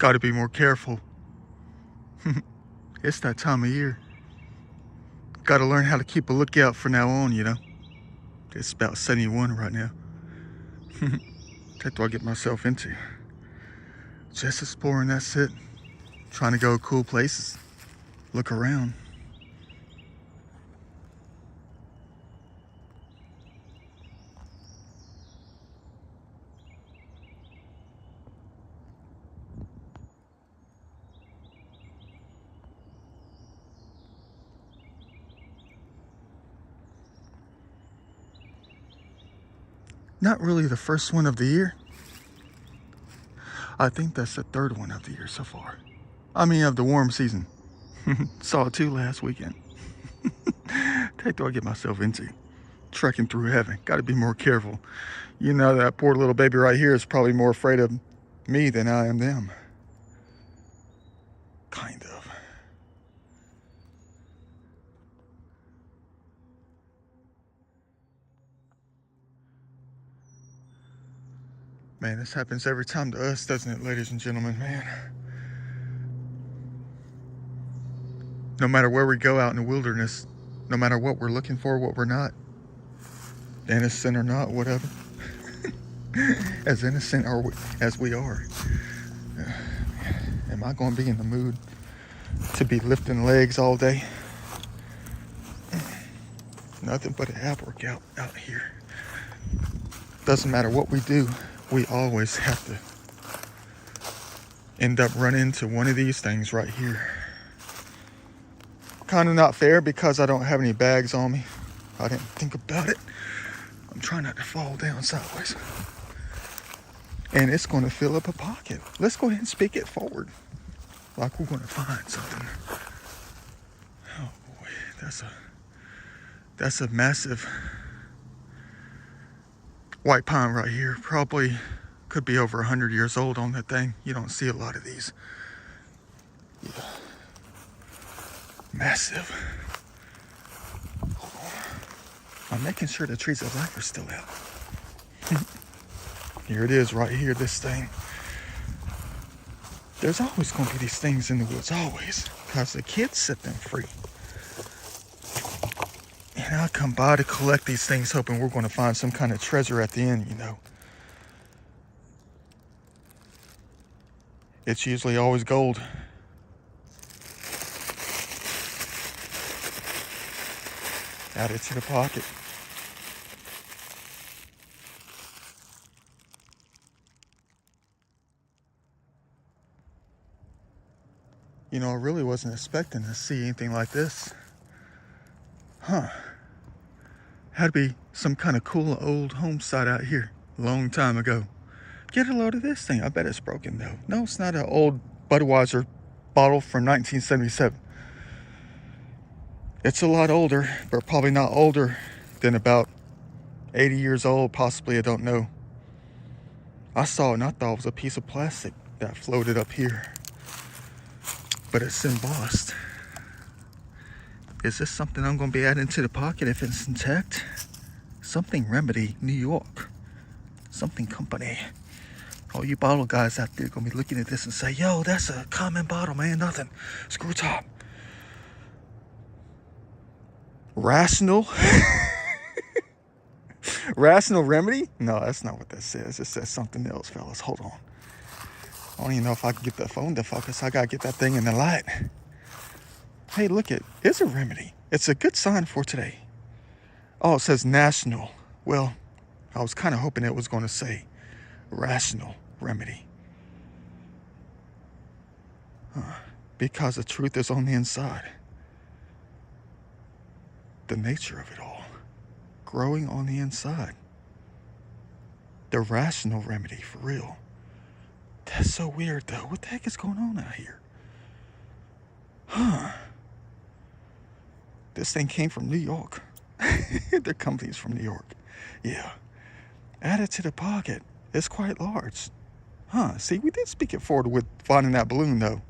Gotta be more careful. It's that time of year. Gotta learn how to keep a lookout from now on, you know. It's about 71 right now. That's what I get myself into. Just exploring, that's it. Trying to go cool places. Look around. Not really the first one of the year. I think that's the third one of the year so far. I mean, of the warm season. Saw 2 last weekend. That's what I get myself into. Trekking through heaven. Gotta be more careful. You know, that poor little baby right here is probably more afraid of me than I am them. Kind of. Man, this happens every time to us, doesn't it, ladies and gentlemen, man? No matter where we go out in the wilderness, no matter what we're looking for, what we're not, innocent or not, whatever, as innocent as we are, am I going to be in the mood to be lifting legs all day? Nothing but an ab workout out here. Doesn't matter what we do, we always have to end up running into one of these things right here. Kind of not fair because I don't have any bags on me. I didn't think about it. I'm trying not to fall down sideways. And it's going to fill up a pocket. Let's go ahead and speak it forward. Like we're going to find something. Oh boy, that's a massive white pine right here. Probably could be over 100 years old on that thing. You don't see a lot of these. Yeah. Massive. Hold on. I'm making sure the trees of life are still out. Here it is right here, this thing. There's always going to be these things in the woods, always. Because the kids set them free. And I come by to collect these things hoping we're going to find some kind of treasure at the end, you know. It's usually always gold. Add it to the pocket. You know, I really wasn't expecting to see anything like this. Huh. Had to be some kind of cool old home site out here a long time ago. Get a load of this thing. I bet it's broken though. No, it's not an old Budweiser bottle from 1977. It's a lot older, but probably not older than about 80 years old, possibly, I don't know. I saw it and I thought it was a piece of plastic that floated up here. But it's embossed. Is this something I'm going to be adding to the pocket if it's intact? Something Remedy, New York. Something company. All you bottle guys out there going to be looking at this and say, yo, that's a common bottle, man, nothing. Screw top. Rational? Rational Remedy? No, that's not what that says. It says something else, fellas. Hold on. I don't even know if I can get that phone to focus. I gotta get that thing in the light. Hey, look, it's a remedy. It's a good sign for today. Oh, it says national. Well, I was kind of hoping it was going to say rational remedy. Because the truth is on the inside. The nature of it all. Growing on the inside. The rational remedy, for real. That's so weird, though. What the heck is going on out here? Huh. This thing came from New York. Their company's from New York. Yeah. Add it to the pocket. It's quite large. Huh. See, we did speak it forward with finding that balloon, though.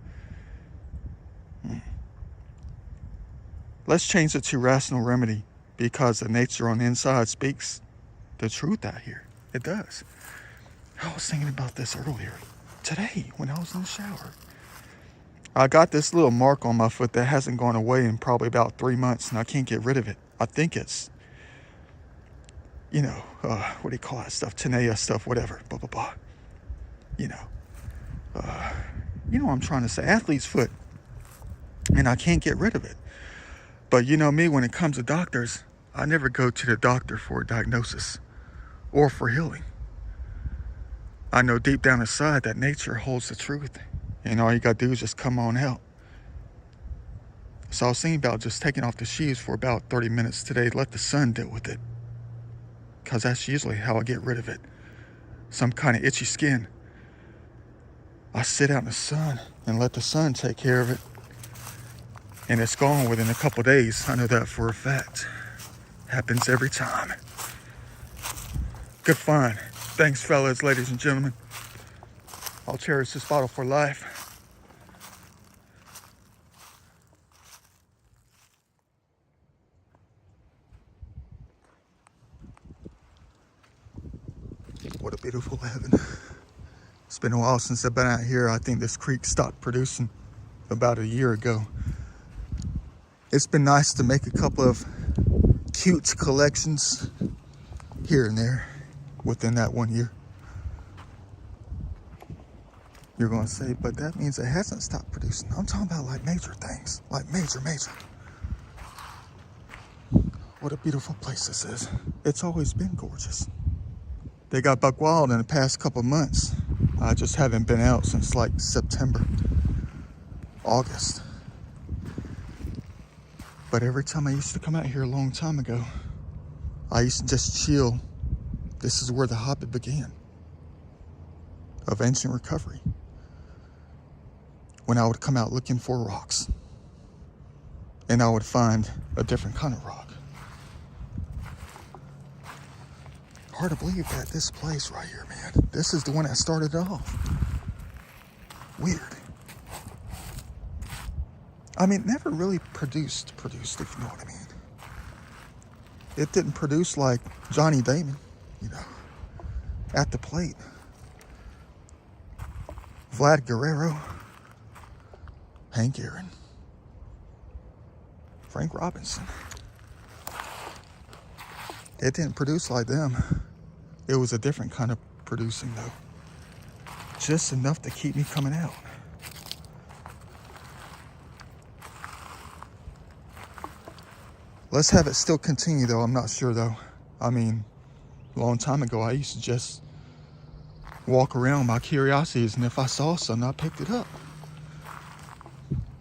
Let's change it to rational remedy because the nature on the inside speaks the truth out here. It does. I was thinking about this earlier. today when I was in the shower. I got this little mark on my foot that hasn't gone away in probably about 3 months, and I can't get rid of it. I think it's, what do you call that stuff? Tinea stuff, whatever, blah, blah, blah. You know what I'm trying to say, athlete's foot. And I can't get rid of it. But you know me, when it comes to doctors, I never go to the doctor for a diagnosis or for healing. I know deep down inside that nature holds the truth, and all you gotta do is just come on out. So I was thinking about just taking off the shoes for about 30 minutes today, let the sun deal with it. Because that's usually how I get rid of it. Some kind of itchy skin. I sit out in the sun and let the sun take care of it. And it's gone within a couple days. I know that for a fact. Happens every time. Good find. Thanks, fellas, ladies and gentlemen. I'll cherish this bottle for life. What a beautiful heaven. It's been a while since I've been out here. I think this creek stopped producing about a year ago. It's been nice to make a couple of cute collections here and there within that 1 year. You're going to say, but that means it hasn't stopped producing. I'm talking about like major things, like major. What a beautiful place this is. It's always been gorgeous. They got buck wild in the past couple months. I just haven't been out since like September, August. But every time I used to come out here a long time ago, I used to just chill. This is where the Hobbit began, of ancient recovery. When I would come out looking for rocks, and I would find a different kind of rock. Hard to believe that this place right here, man, this is the one that started it off. Weird. I mean, it never really produced, if you know what I mean. It didn't produce like Johnny Damon, at the plate. Vlad Guerrero, Hank Aaron, Frank Robinson. It didn't produce like them. It was a different kind of producing though. Just enough to keep me coming out. Let's have it still continue though, I'm not sure though. I mean, a long time ago I used to just walk around with my curiosities, and if I saw something, I picked it up.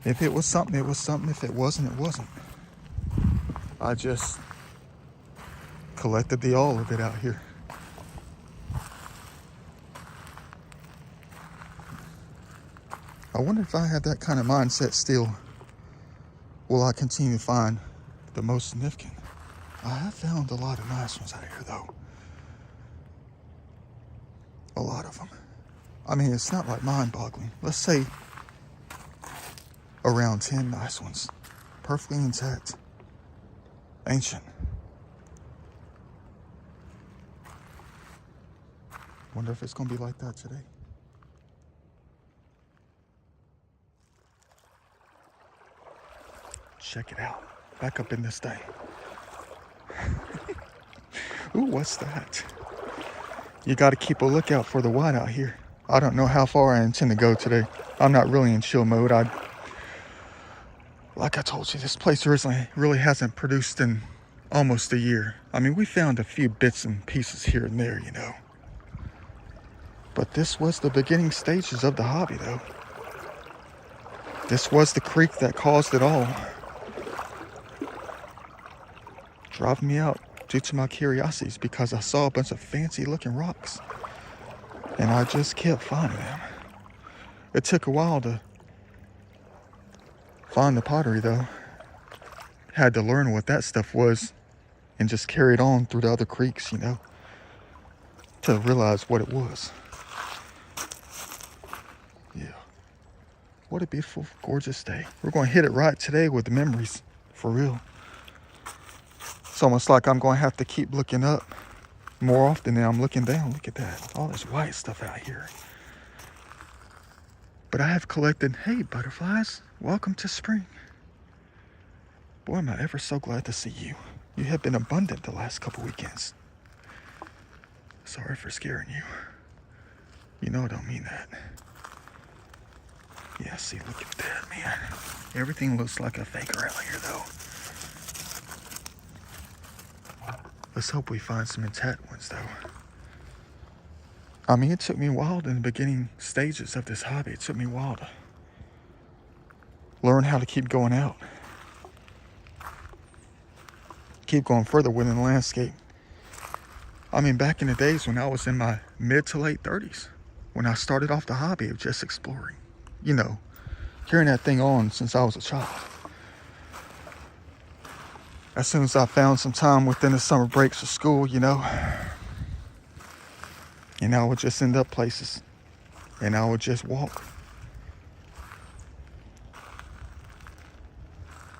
If it was something, it was something. If it wasn't, it wasn't. I just collected all of it out here. I wonder if I have that kind of mindset still, will I continue to find the most significant? I have found a lot of nice ones out here though. A lot of them. I mean, it's not like mind-boggling. Let's say around 10 nice ones. Perfectly intact. Ancient. Wonder if it's gonna be like that today. Check it out. Back up in this thing. Ooh, what's that? You gotta keep a lookout for the white out here. I don't know how far I intend to go today. I'm not really in chill mode. Like I told you, this place really hasn't produced in almost a year. I mean, we found a few bits and pieces here and there, But this was the beginning stages of the hobby, though. This was the creek that caused it all. Driving me out due to my curiosities because I saw a bunch of fancy looking rocks. And I just kept finding them. It took a while to find the pottery, though. Had to learn what that stuff was and just carry it on through the other creeks, to realize what it was. Yeah. What a beautiful, gorgeous day. We're going to hit it right today with the memories, for real. It's almost like I'm going to have to keep looking up more often than I'm looking down. Look at that. All this white stuff out here. But I have collected, hey, butterflies, welcome to spring. Boy, am I ever so glad to see you. You have been abundant the last couple weekends. Sorry for scaring you. You know I don't mean that. Yeah, see, look at that, man. Everything looks like a fake around here, though. Let's hope we find some intact ones, though. I mean, it took me a while in the beginning stages of this hobby. It took me a while to learn how to keep going out. Keep going further within the landscape. I mean, back in the days when I was in my mid to late 30s, when I started off the hobby of just exploring, you know, carrying that thing on since I was a child. As soon as I found some time within the summer breaks of school, you know, and I would just end up places and I would just walk.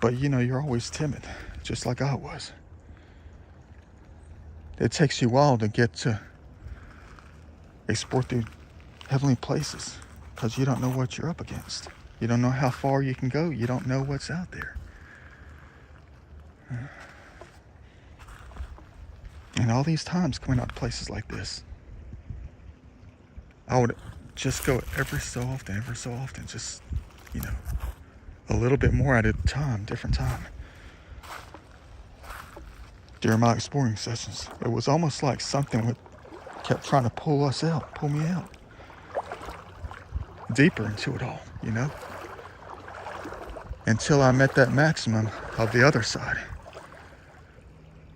But you know, you're always timid, just like I was. It takes you a while to get to explore through heavenly places because you don't know what you're up against. You don't know how far you can go. You don't know what's out there. And all these times coming out to places like this, I would just go every so often, just, you know, a little bit more at a time, different time. During my exploring sessions, it was almost like something kept trying to pull me out. Deeper into it all, you know? Until I met that maximum of the other side.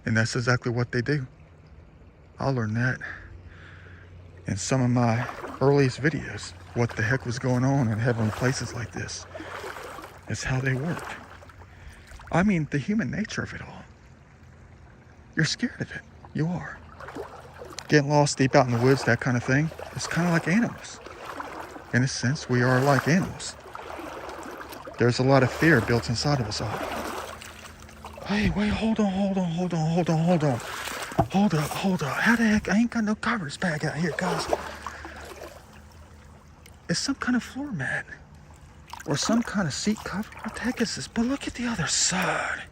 And that's exactly what they do. I learned that in some of my earliest videos. What the heck was going on in heavenly places like this. It's how they work. I mean, the human nature of it all. You're scared of it. You are. Getting lost deep out in the woods, that kind of thing. It's kind of like animals. In a sense, we are like animals. There's a lot of fear built inside of us all. Hey, wait, hold on. Hold up. How the heck? I ain't got no garbage bag out here, guys. It's some kind of floor mat. Or some kind of seat cover. What the heck is this? But look at the other side.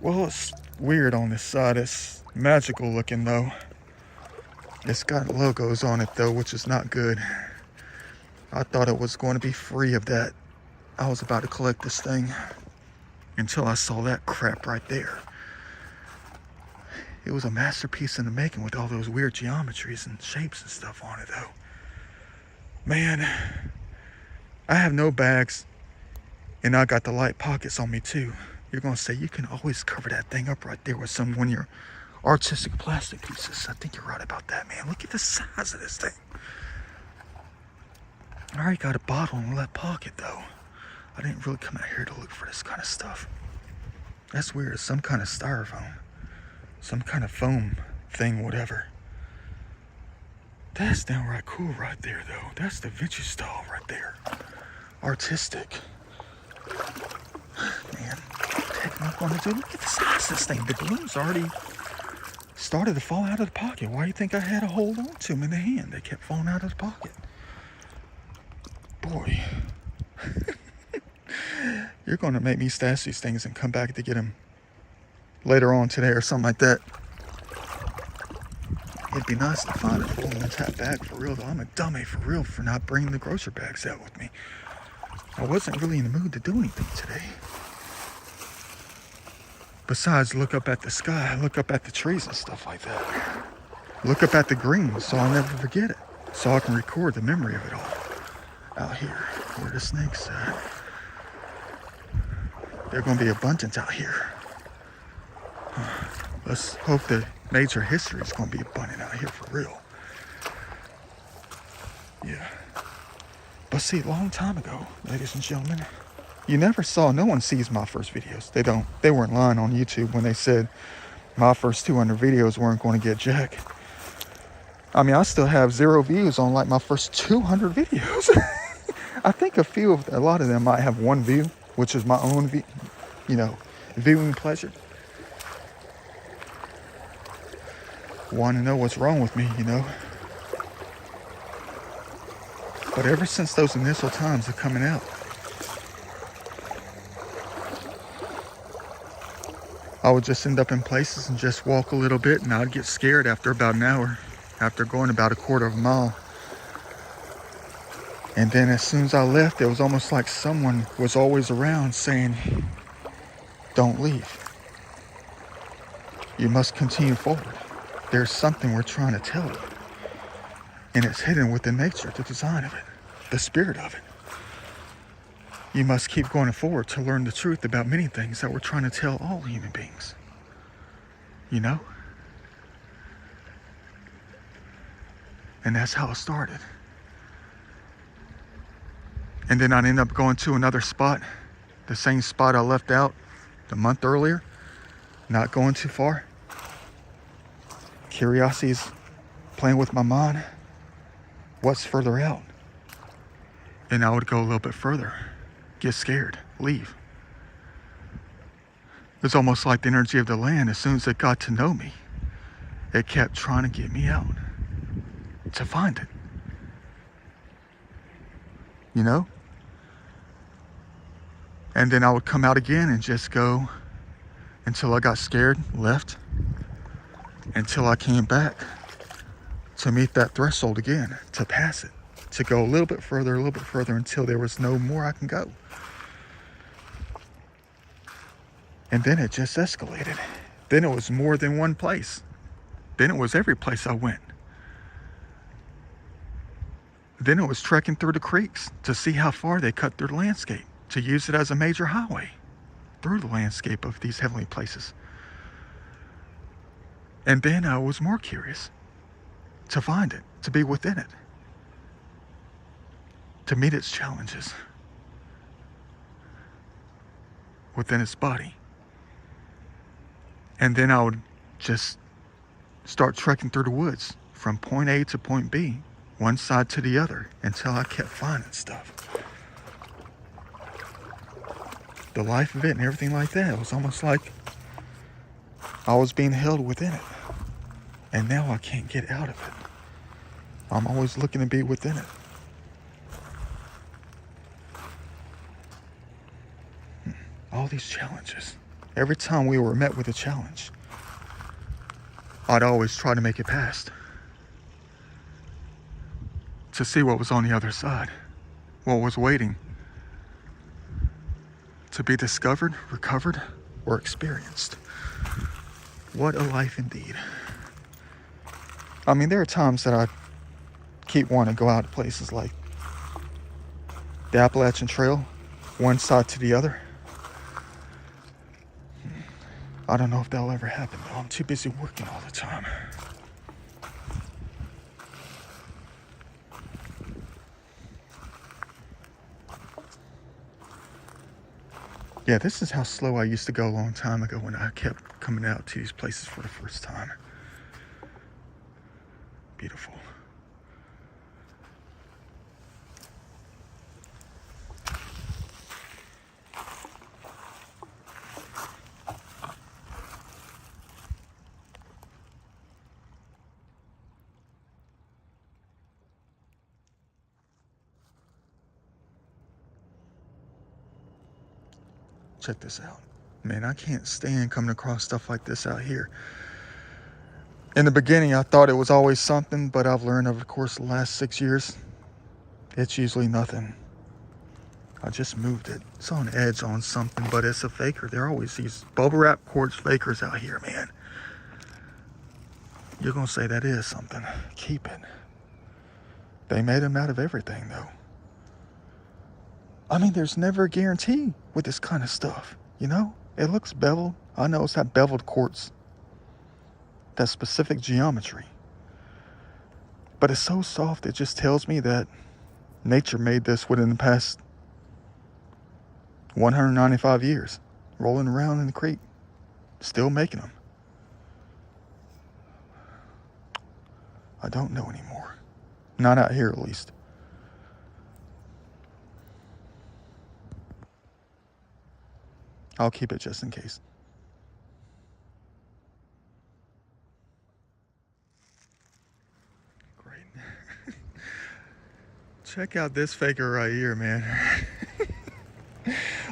Well, it's weird on this side. It's magical looking, though. It's got logos on it, though, which is not good. I thought it was going to be free of that. I was about to collect this thing until I saw that crap right there. It was a masterpiece in the making with all those weird geometries and shapes and stuff on it, though. Man, I have no bags, and I got the light pockets on me, too. You're going to say you can always cover that thing up right there with some one of your artistic plastic pieces. I think you're right about that, man. Look at the size of this thing. I already got a bottle in that pocket, though. I didn't really come out here to look for this kind of stuff. That's weird. It's some kind of styrofoam. Some kind of foam thing, whatever. That's downright cool right there, though. That's Da Vinci style right there. Artistic. Man, what am I going to do? Look at the size of this thing. The balloons already started to fall out of the pocket. Why do you think I had to hold on to them in the hand? They kept falling out of the pocket. Boy. You're going to make me stash these things and come back to get them later on today or something like that. It'd be nice to find a full intact bag for real, though. I'm a dummy for real for not bringing the grocery bags out with me. I wasn't really in the mood to do anything today. Besides, look up at the sky, look up at the trees and stuff like that. Look up at the green so I'll never forget it. So I can record the memory of it all. Out here, where the snakes at. They're going to be abundant out here. Let's hope that nature history is going to be abundant out here for real. Yeah. But see, a long time ago, ladies and gentlemen, you never saw, no one sees my first videos. They weren't lying on YouTube when they said my first 200 videos weren't going to get jack. I mean, I still have 0 views on like my first 200 videos. I think a lot of them might have 1 view, which is my own, viewing pleasure. Want to know what's wrong with me, But ever since those initial times of coming out, I would just end up in places and just walk a little bit, and I'd get scared after about an hour, after going about a quarter of a mile. And then as soon as I left, it was almost like someone was always around saying, don't leave. You must continue forward. There's something we're trying to tell you. And it's hidden within nature, the design of it, the spirit of it. You must keep going forward to learn the truth about many things that we're trying to tell all human beings. You know? And that's how it started. And then I'd end up going to another spot, the same spot I left out the month earlier, not going too far. Curiosity's playing with my mind. What's further out? And I would go a little bit further, get scared, leave. It's almost like the energy of the land. As soon as it got to know me, it kept trying to get me out, to find it. You know? And then I would come out again and just go until I got scared, left, until I came back to meet that threshold again, to pass it, to go a little bit further, until there was no more I can go. And then it just escalated. Then it was more than one place. Then it was every place I went. Then it was trekking through the creeks to see how far they cut through the landscape, to use it as a major highway through the landscape of these heavenly places. And then I was more curious to find it, to be within it, to meet its challenges within its body. And then I would just start trekking through the woods from point A to point B, one side to the other, until I kept finding stuff. The life of it and everything like that, it was almost like I was being held within it. And now I can't get out of it. I'm always looking to be within it. All these challenges. Every time we were met with a challenge, I'd always try to make it past, to see what was on the other side, what was waiting to be discovered, recovered, or experienced. What a life indeed. I mean, there are times that I keep wanting to go out to places like the Appalachian Trail, one side to the other. I don't know if that'll ever happen, though. I'm too busy working all the time. Yeah, this is how slow I used to go a long time ago when I kept coming out to these places for the first time. Beautiful. Check this out. Man, I can't stand coming across stuff like this out here. In the beginning, I thought it was always something, but I've learned over the course of the last 6 years, it's usually nothing. I just moved it. It's on edge on something, but it's a faker. There are always these bubble wrap quartz fakers out here, man. You're gonna say that is something. Keep it. They made them out of everything, though. I mean, there's never a guarantee with this kind of stuff, you know? It looks beveled. I know it's that beveled quartz, that specific geometry. But it's so soft, it just tells me that nature made this within the past 195 years, rolling around in the creek, still making them. I don't know anymore. Not out here, at least. I'll keep it just in case. Great. Check out this faker right here, man.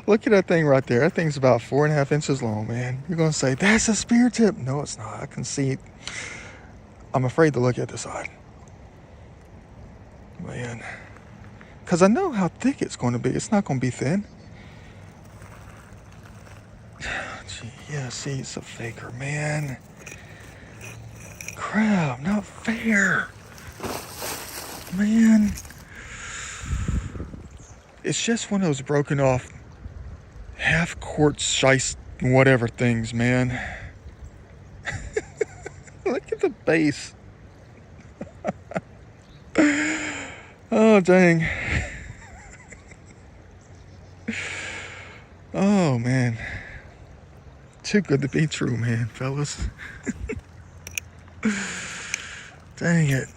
Look at that thing right there. That thing's about 4.5 inches long, man. You're gonna say, that's a spear tip. No, it's not. I can see it. I'm afraid to look at the side. Man. Because I know how thick it's going to be. It's not going to be thin. Gee, yeah, see, it's a faker, man. Crap, not fair. Man. It's just one of those broken off half quartz shice whatever things, man. Look at the base. Oh, dang. Oh, man. Too good to be true, man, fellas. Dang it.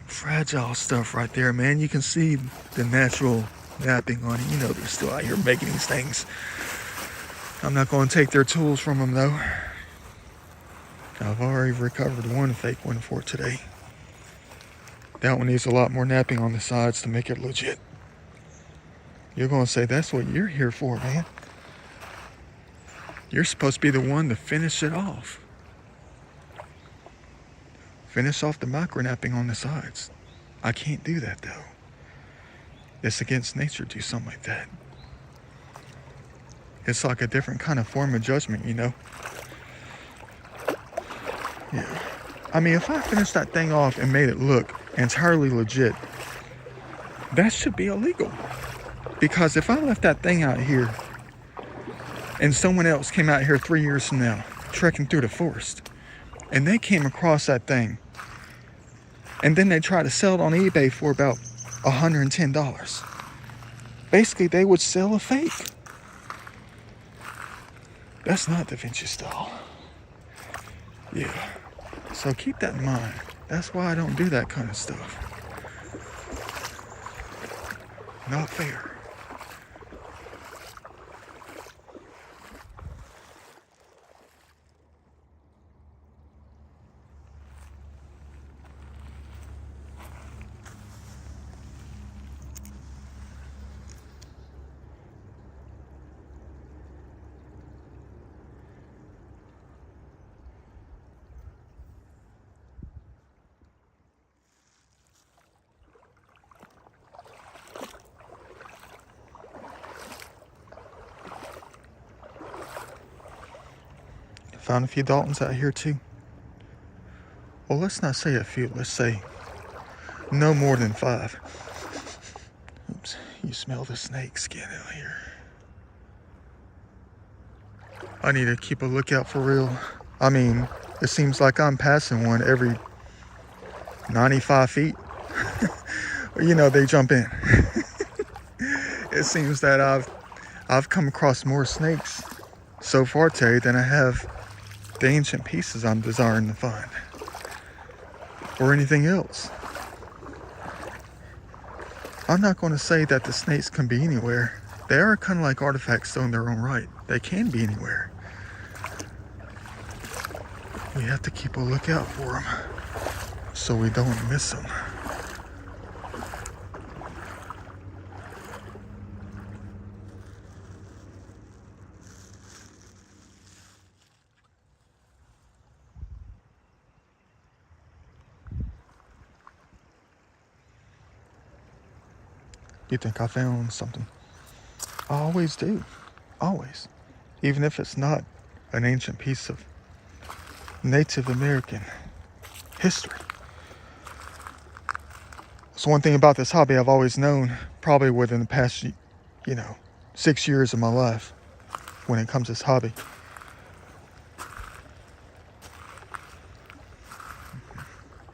Fragile stuff right there, man. You can see the natural napping on it. You know they're still out here making these things. I'm not going to take their tools from them, though. I've already recovered one fake one for today. That one needs a lot more napping on the sides to make it legit. You're going to say, that's what you're here for, man. You're supposed to be the one to finish it off. Finish off the micro napping on the sides. I can't do that, though. It's against nature to do something like that. It's like a different kind of form of judgment, you know? Yeah. I mean, if I finished that thing off and made it look entirely legit, that should be illegal. Because if I left that thing out here and someone else came out here 3 years from now, trekking through the forest, and they came across that thing, and then they tried to sell it on eBay for about $110, basically they would sell a fake. That's not Da Vinci style. Yeah. So keep that in mind. That's why I don't do that kind of stuff. Not fair. Found a few Daltons out here too. Well, let's not say a few, let's say no more than 5. Oops, you smell the snake skin out here. I need to keep a lookout for real. I mean, it seems like I'm passing one every 95 feet. You know, they jump in. It seems that I've come across more snakes so far today than I have the ancient pieces I'm desiring to find, or anything else. I'm not going to say that the snakes can be anywhere. They are kind of like artifacts though in their own right. They can be anywhere. We have to keep a lookout for them so we don't miss them. You think I found something? I always do. Always. Even if it's not an ancient piece of Native American history. So one thing about this hobby I've always known, probably within the past, 6 years of my life, when it comes to this hobby.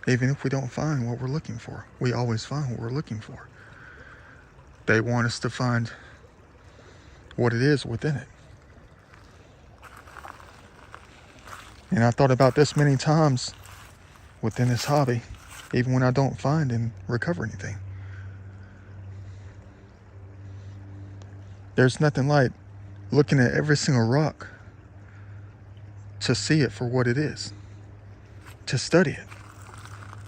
Even if we don't find what we're looking for, we always find what we're looking for. They want us to find what it is within it. And I thought about this many times within this hobby, even when I don't find and recover anything. There's nothing like looking at every single rock to see it for what it is, to study it,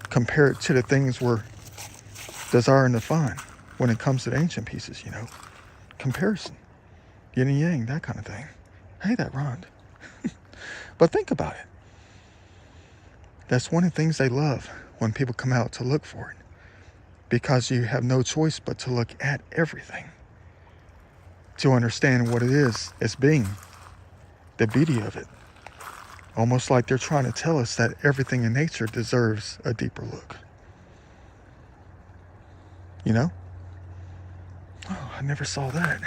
compare it to the things we're desiring to find when it comes to the ancient pieces, you know. Comparison, yin and yang, that kind of thing. Hey, that rhymed. But think about it. That's one of the things they love when people come out to look for it, because you have no choice but to look at everything to understand what it is as being, the beauty of it. Almost like they're trying to tell us that everything in nature deserves a deeper look. You know? Oh, I never saw that.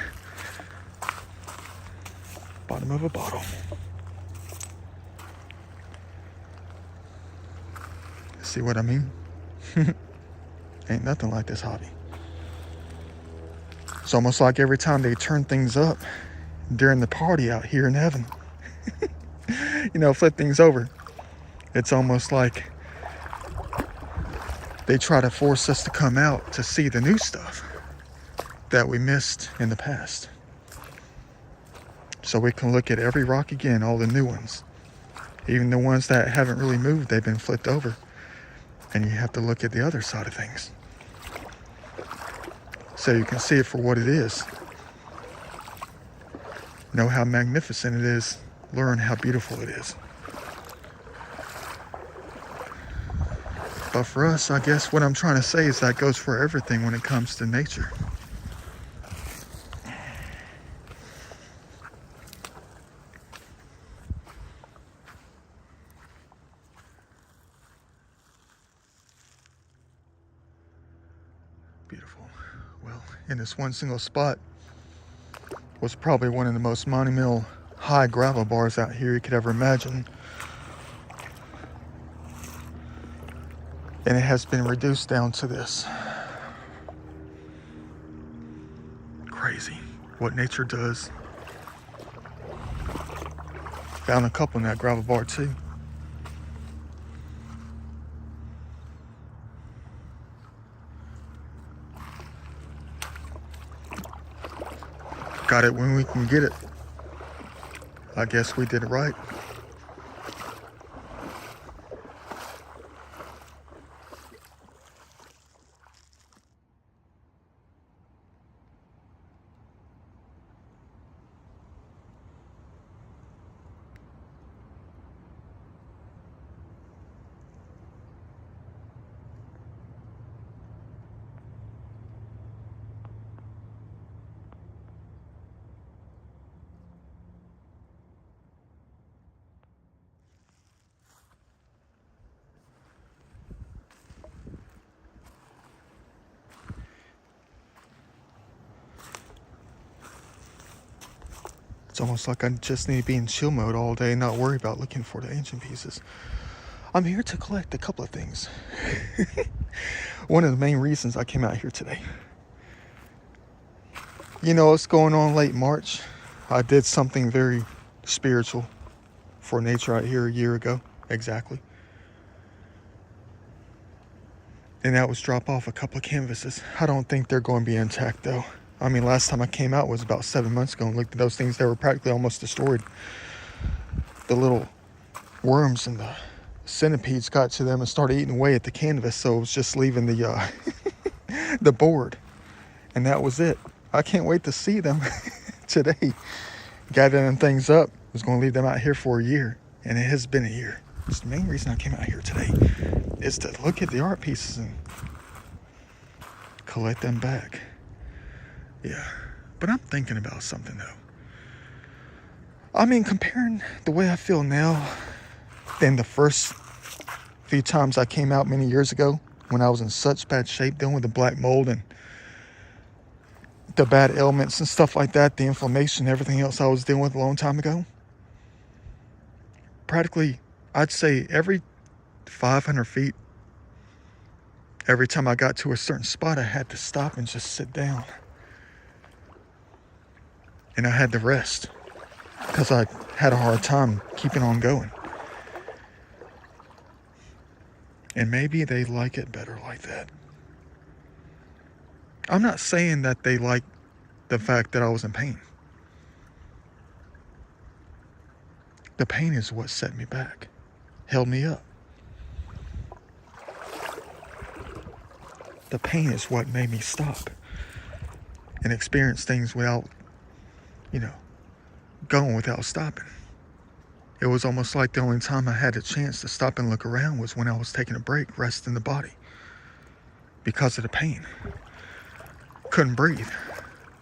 Bottom of a bottle. See what I mean? Ain't nothing like this hobby. It's almost like every time they turn things up during the party out here in heaven, you know, flip things over, it's almost like they try to force us to come out to see the new stuff that we missed in the past. So we can look at every rock again, all the new ones. Even the ones that haven't really moved, they've been flipped over. And you have to look at the other side of things, so you can see it for what it is. Know how magnificent it is. Learn how beautiful it is. But for us, I guess what I'm trying to say is that goes for everything when it comes to nature. Beautiful. Well, in this one single spot was probably one of the most monumental high gravel bars out here you could ever imagine. And it has been reduced down to this. Crazy what nature does. Found a couple in that gravel bar too. Got it when we can get it. I guess we did it right. It's almost like I just need to be in chill mode all day and not worry about looking for the ancient pieces. I'm here to collect a couple of things. One of the main reasons I came out here today. You know, it's going on late March. I did something very spiritual for nature out here a year ago, exactly. And that was drop off a couple of canvases. I don't think they're going to be intact though. I mean, last time I came out was about 7 months ago and looked at those things. They were practically almost destroyed. The little worms and the centipedes got to them and started eating away at the canvas. So it was just leaving the the board. And that was it. I can't wait to see them today. Gathering things up. I was going to leave them out here for a year. And it has been a year. It's the main reason I came out here today. Is to look at the art pieces and collect them back. Yeah, but I'm thinking about something though. I mean, comparing the way I feel now than the first few times I came out many years ago when I was in such bad shape dealing with the black mold and the bad ailments and stuff like that, the inflammation, everything else I was dealing with a long time ago. Practically, I'd say every 500 feet, every time I got to a certain spot, I had to stop and just sit down. And I had to rest because I had a hard time keeping on going. And maybe they like it better like that. I'm not saying that they like the fact that I was in pain. The pain is what set me back, held me up. The pain is what made me stop and experience things without, going without stopping. It was almost like the only time I had a chance to stop and look around was when I was taking a break, resting the body because of the pain. Couldn't breathe.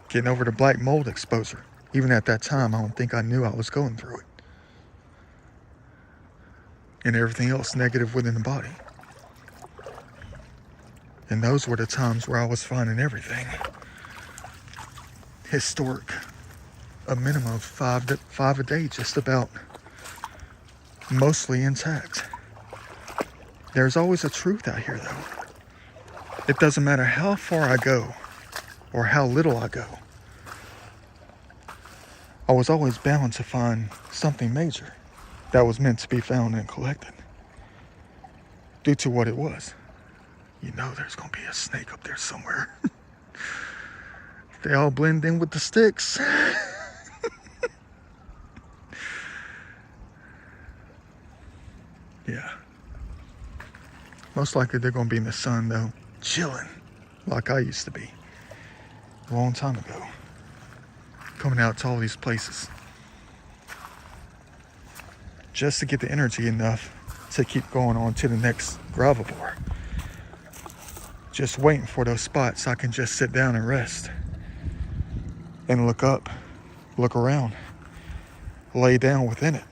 Getting over the black mold exposure. Even at that time, I don't think I knew I was going through it. And everything else negative within the body. And those were the times where I was finding everything historic. A minimum of five a day, just about. Mostly intact. There's always a truth out here, though. It doesn't matter how far I go or how little I go. I was always bound to find something major that was meant to be found and collected. Due to what it was. There's going to be a snake up there somewhere. They all blend in with the sticks. Yeah. Most likely they're going to be in the sun, though, chilling like I used to be a long time ago. Coming out to all these places just to get the energy enough to keep going on to the next gravel bar. Just waiting for those spots I can just sit down and rest and look up, look around, lay down within it.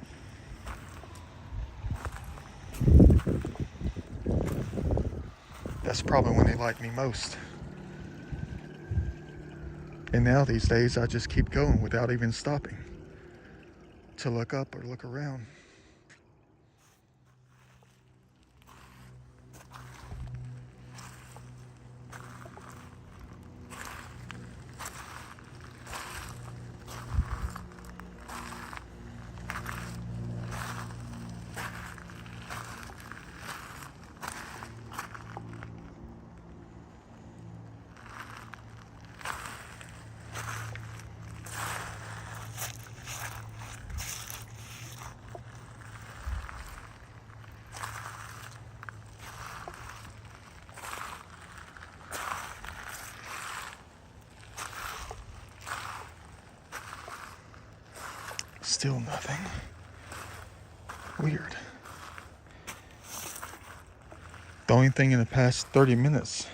That's probably when they like me most. And now these days I just keep going without even stopping to look up or look around. Still nothing. Weird. The only thing in the past 30 minutes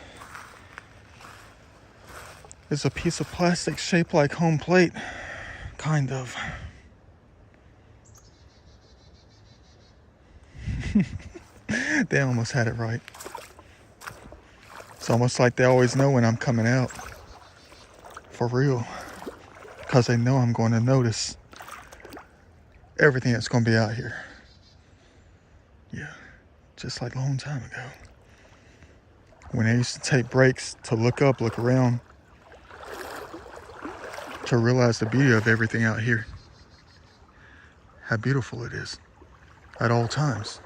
is a piece of plastic shaped like home plate. Kind of. They almost had it right. It's almost like they always know when I'm coming out. For real. Because they know I'm going to notice everything that's going to be out here. Yeah, just like a long time ago. When I used to take breaks to look up, look around, to realize the beauty of everything out here. How beautiful it is at all times.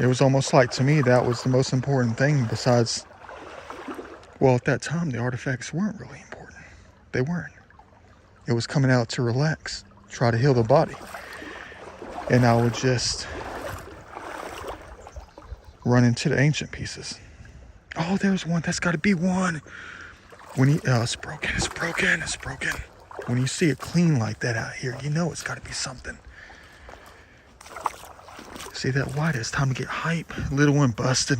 It was almost like, to me, that was the most important thing besides, well, at that time, the artifacts weren't really important. They weren't. It was coming out to relax, try to heal the body. And I would just run into the ancient pieces. Oh, there's one. That's got to be one. It's broken. When you see it clean like that out here, you know it's got to be something. See that white? It's time to get hype. Little one busted.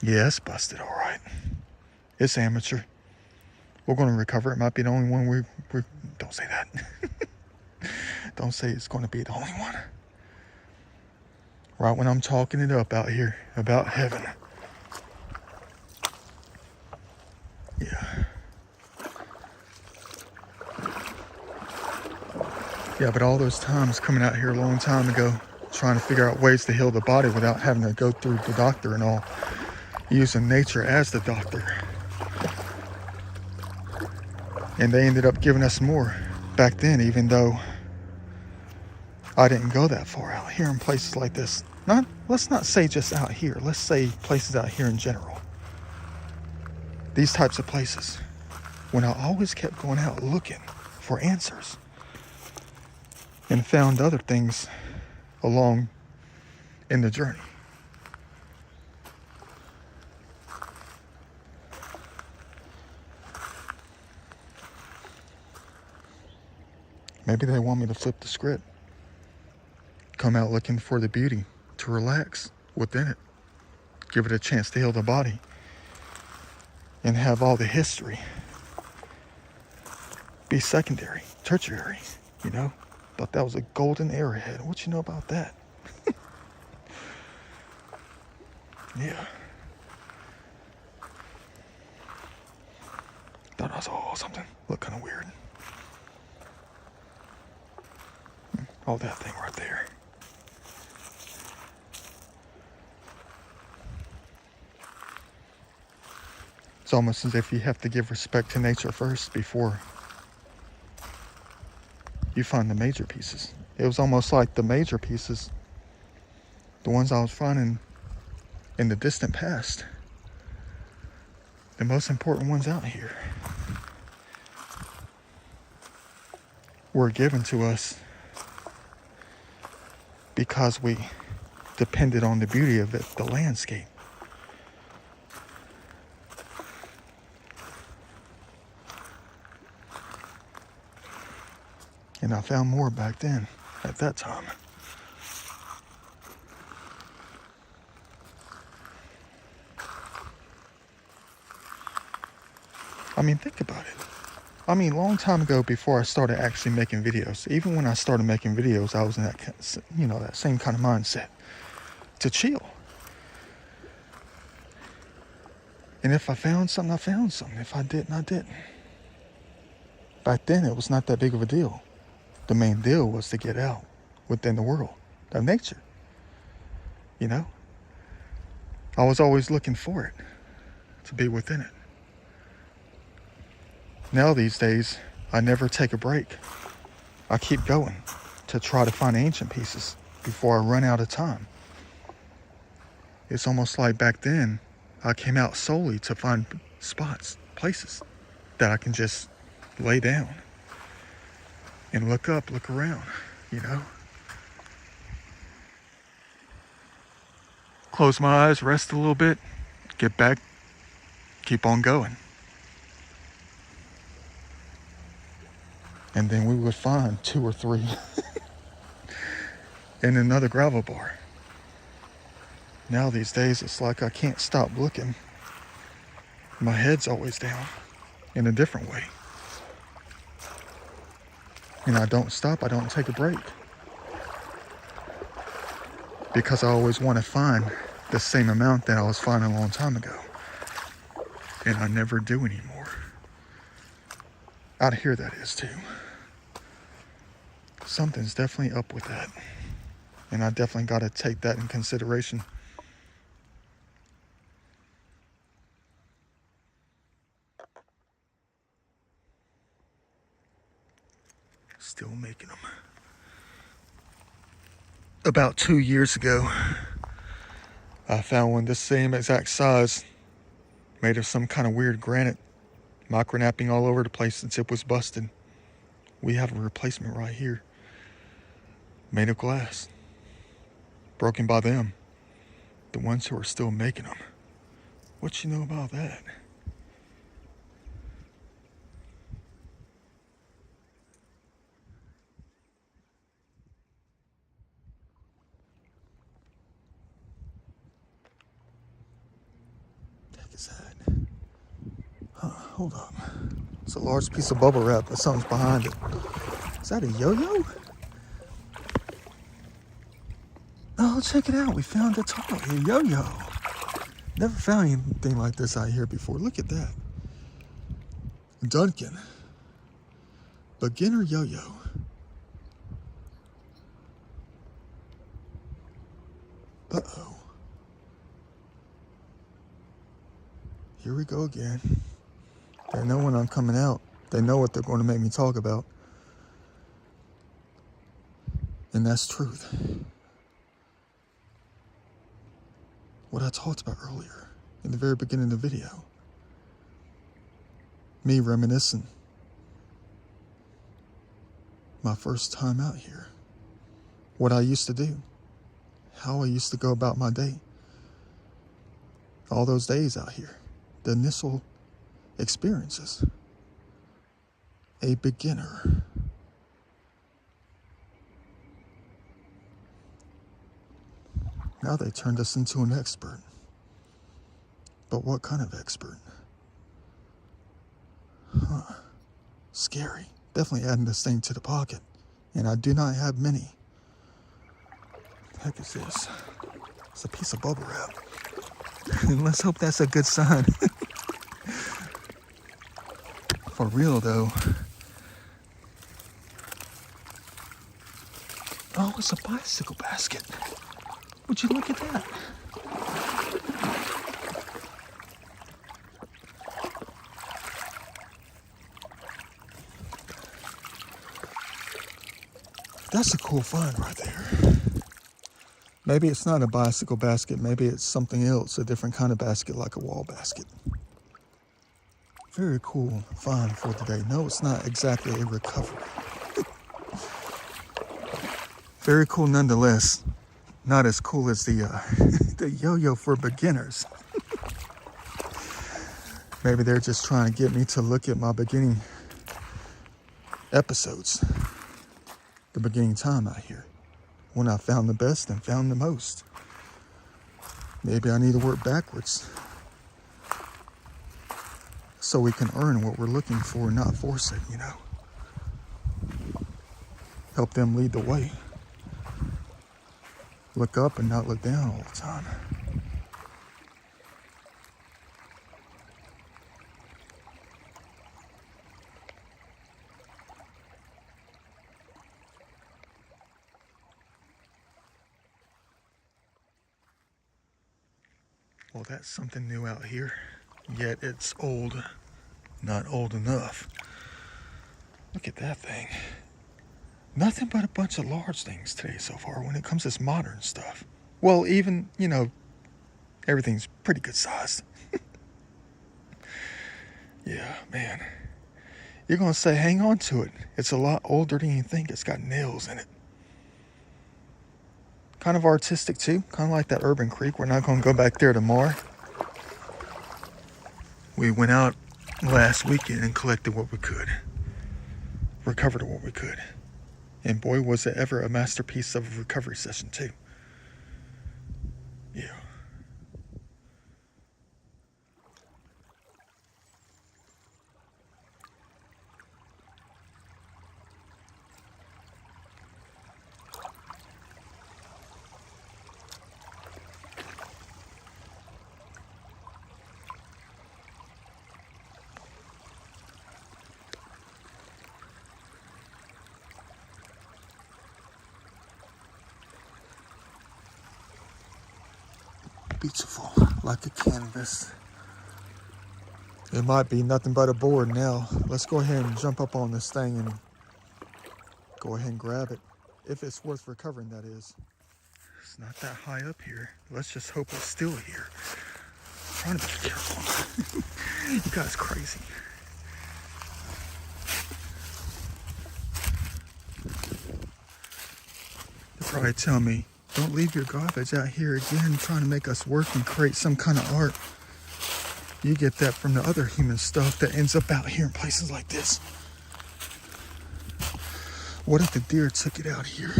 Yeah, it's busted, all right. It's amateur. We're going to recover. It might be the only one we don't say that. Don't say it's going to be the only one. Right when I'm talking it up out here about heaven. Yeah. Yeah, but all those times coming out here a long time ago, trying to figure out ways to heal the body without having to go through the doctor and all, using nature as the doctor. And they ended up giving us more back then, even though I didn't go that far out here in places like this. Let's not say just out here. Let's say places out here in general. These types of places. When I always kept going out looking for answers. And found other things along in the journey. Maybe they want me to flip the script. Come out looking for the beauty, to relax within it. Give it a chance to heal the body. And have all the history be secondary, tertiary, you know? Thought that was a golden arrowhead. What you know about that? Yeah. Thought I saw something. Looked kind of weird. Oh, that thing right there. It's almost as if you have to give respect to nature first before you find the major pieces. It was almost like the major pieces, the ones I was finding in the distant past, the most important ones out here, were given to us because we depended on the beauty of it, the landscape. And I found more back then, at that time. I mean, think about it. I mean, long time ago, before I started actually making videos, even when I started making videos, I was in that, that same kind of mindset, to chill. And if I found something, I found something. If I didn't, I didn't. Back then, it was not that big of a deal. The main deal was to get out within the world of nature. You know? I was always looking for it, to be within it. Now these days, I never take a break. I keep going to try to find ancient pieces before I run out of time. It's almost like back then, I came out solely to find spots, places that I can just lay down and look up, look around, you know? Close my eyes, rest a little bit, get back, keep on going. And then we would find 2 or 3 in another gravel bar. Now these days, it's like I can't stop looking. My head's always down in a different way. And I don't stop, I don't take a break. Because I always want to find the same amount that I was finding a long time ago. And I never do anymore. Out here, that is, too. Something's definitely up with that. And I definitely got to take that in consideration. Still making them. About 2 years ago, I found one the same exact size, made of some kind of weird granite, micronapping all over the place. The tip was busted. We have a replacement right here, made of glass, broken by them, the ones who are still making them. What you know about that? What the heck is that? Huh, hold up. It's a large piece of bubble wrap, but something's behind it. Is that a yo-yo? Oh, check it out. We found a toy, a yo-yo. Never found anything like this out here before. Look at that. Duncan. Beginner yo-yo. Uh-oh. Here we go again. They know when I'm coming out. They know what they're going to make me talk about. And that's truth. What I talked about earlier, in the very beginning of the video. Me reminiscing. My first time out here. What I used to do. How I used to go about my day. All those days out here. The initial experiences. A beginner. Now they turned us into an expert. But what kind of expert? Huh. Scary. Definitely adding this thing to the pocket. And I do not have many. What the heck is this? It's a piece of bubble wrap. Let's hope that's a good sign. For real though. Oh, it's a bicycle basket. Would you look at that? That's a cool find right there. Maybe it's not a bicycle basket. Maybe it's something else, a different kind of basket, like a wall basket. Very cool find for today. No, it's not exactly a recovery. Very cool nonetheless. Not as cool as the the yo-yo for beginners. Maybe they're just trying to get me to look at my beginning episodes. The beginning time out here. When I found the best and found the most. Maybe I need to work backwards. So we can earn what we're looking for and not force it, you know. Help them lead the way. Look up and not look down all the time. Well, that's something new out here. Yet it's old. Not old enough. Look at that thing. Nothing but a bunch of large things today so far when it comes to this modern stuff. Well, even, you know, everything's pretty good sized. Yeah, man. You're going to say, hang on to it. It's a lot older than you think. It's got nails in it. Kind of artistic too. Kind of like that Urban Creek. We're not going to go back there tomorrow. We went out last weekend and collected what we could. Recovered what we could. And boy, was it ever a masterpiece of a recovery session too. Yeah. Beautiful, like a canvas. It might be nothing but a board now. Let's go ahead and jump up on this thing and go ahead and grab it. If it's worth recovering, that is. It's not that high up here. Let's just hope it's still here. I'm trying to be careful. You guys crazy. They're probably telling me, don't leave your garbage out here again trying to make us work and create some kind of art. You get that from the other human stuff that ends up out here in places like this. What if the deer took it out here?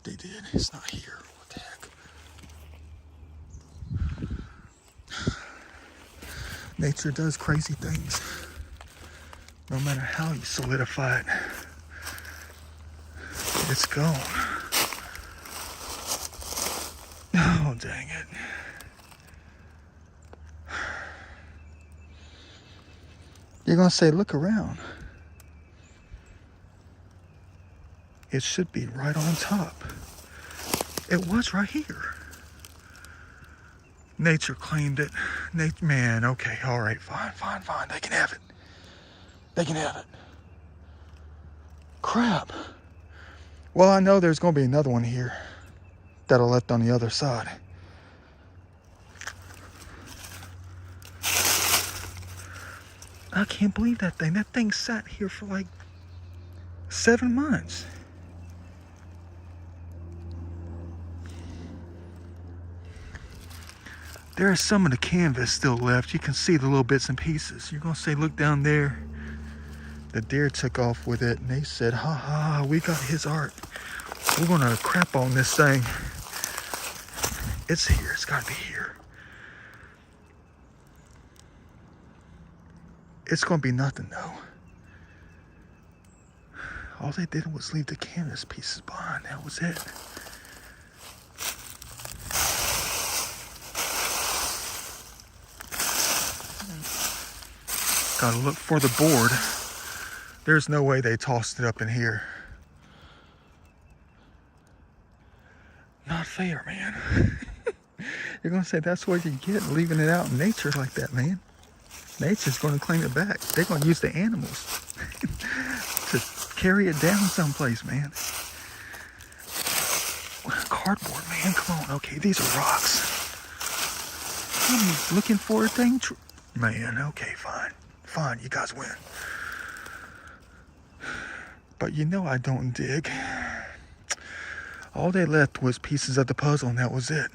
They did. It's not here. What the heck? Nature does crazy things. No matter how you solidify it. It's gone. Oh, dang it. You're going to say, look around. It should be right on top. It was right here. Nature claimed it. Man, okay, all right, fine. They can have it. They can have it. Crap. Well, I know there's going to be another one here that I left on the other side. I can't believe that thing. That thing sat here for like 7 months. There is some of the canvas still left. You can see the little bits and pieces. You're going to say, look down there. The deer took off with it, and they said, ha ha, we got his art. We're gonna crap on this thing. It's here. It's gotta be here. It's gonna be nothing though. All they did was leave the canvas pieces behind. That was it. Gotta look for the board. There's no way they tossed it up in here. Not fair, man. You're gonna say that's what you get leaving it out in nature like that, man. Nature's gonna claim it back. They're gonna use the animals to carry it down someplace, man. Cardboard, man, come on. Okay, these are rocks. I'm looking for a thing. Man, okay, fine. Fine, you guys win. But you know I don't dig. All they left was pieces of the puzzle, and that was it.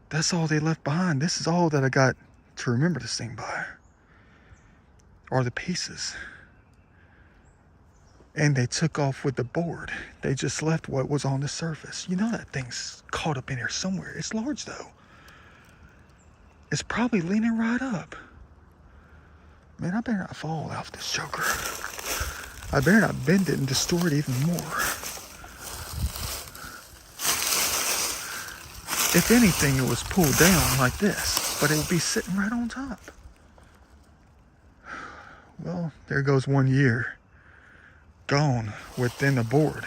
That's all they left behind. This is all that I got to remember this thing by. Are the pieces. And they took off with the board. They just left what was on the surface. You know that thing's caught up in here somewhere. It's large, though. It's probably leaning right up. Man, I better not fall off this joker. I better not bend it and distort it even more. If anything, it was pulled down like this, but it would be sitting right on top. Well, there goes 1 year. Gone within the board.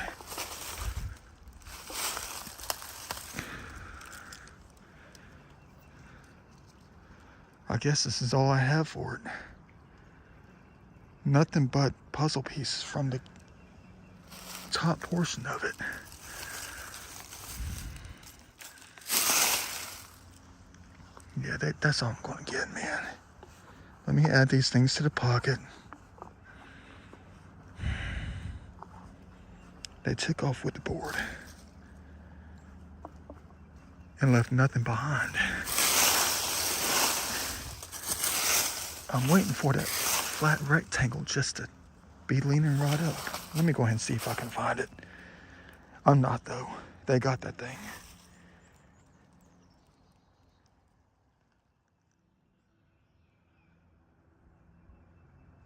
I guess this is all I have for it. Nothing but puzzle pieces from the top portion of it. Yeah, that's all I'm gonna get, man. Let me add these things to the pocket. They took off with the board and left nothing behind. I'm waiting for that flat rectangle just to be leaning right up. Let me go ahead and see if I can find it. I'm not, though. They got that thing.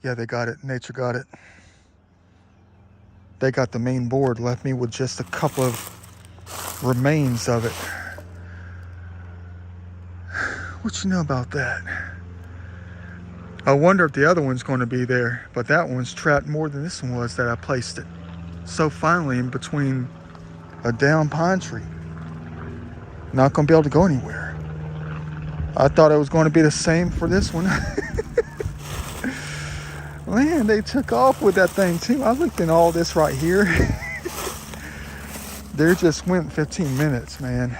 Yeah, they got it. Nature got it. They got the main board, left me with just a couple of remains of it. What you know about that? I wonder if the other one's going to be there, but that one's trapped more than this one was that I placed it so finally in between a down pine tree. Not going to be able to go anywhere. I thought it was going to be the same for this one. Man, they took off with that thing too. I looked in all this right here. There just went 15 minutes, man.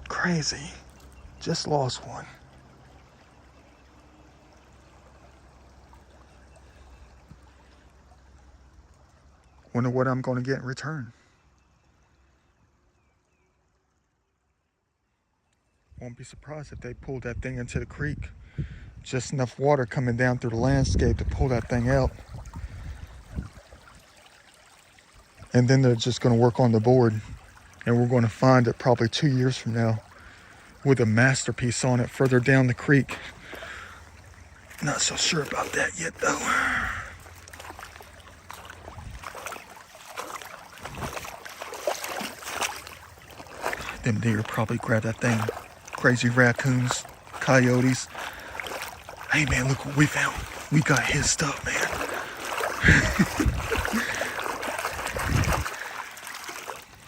Crazy. Just lost one. Wonder what I'm going to get in return. Won't be surprised if they pulled that thing into the creek. Just enough water coming down through the landscape to pull that thing out. And then they're just going to work on the board. And we're going to find it probably 2 years from now with a masterpiece on it further down the creek. Not so sure about that yet, though. Them deer probably grabbed that thing. Crazy raccoons, coyotes. Hey man, look what we found. We got his stuff, man.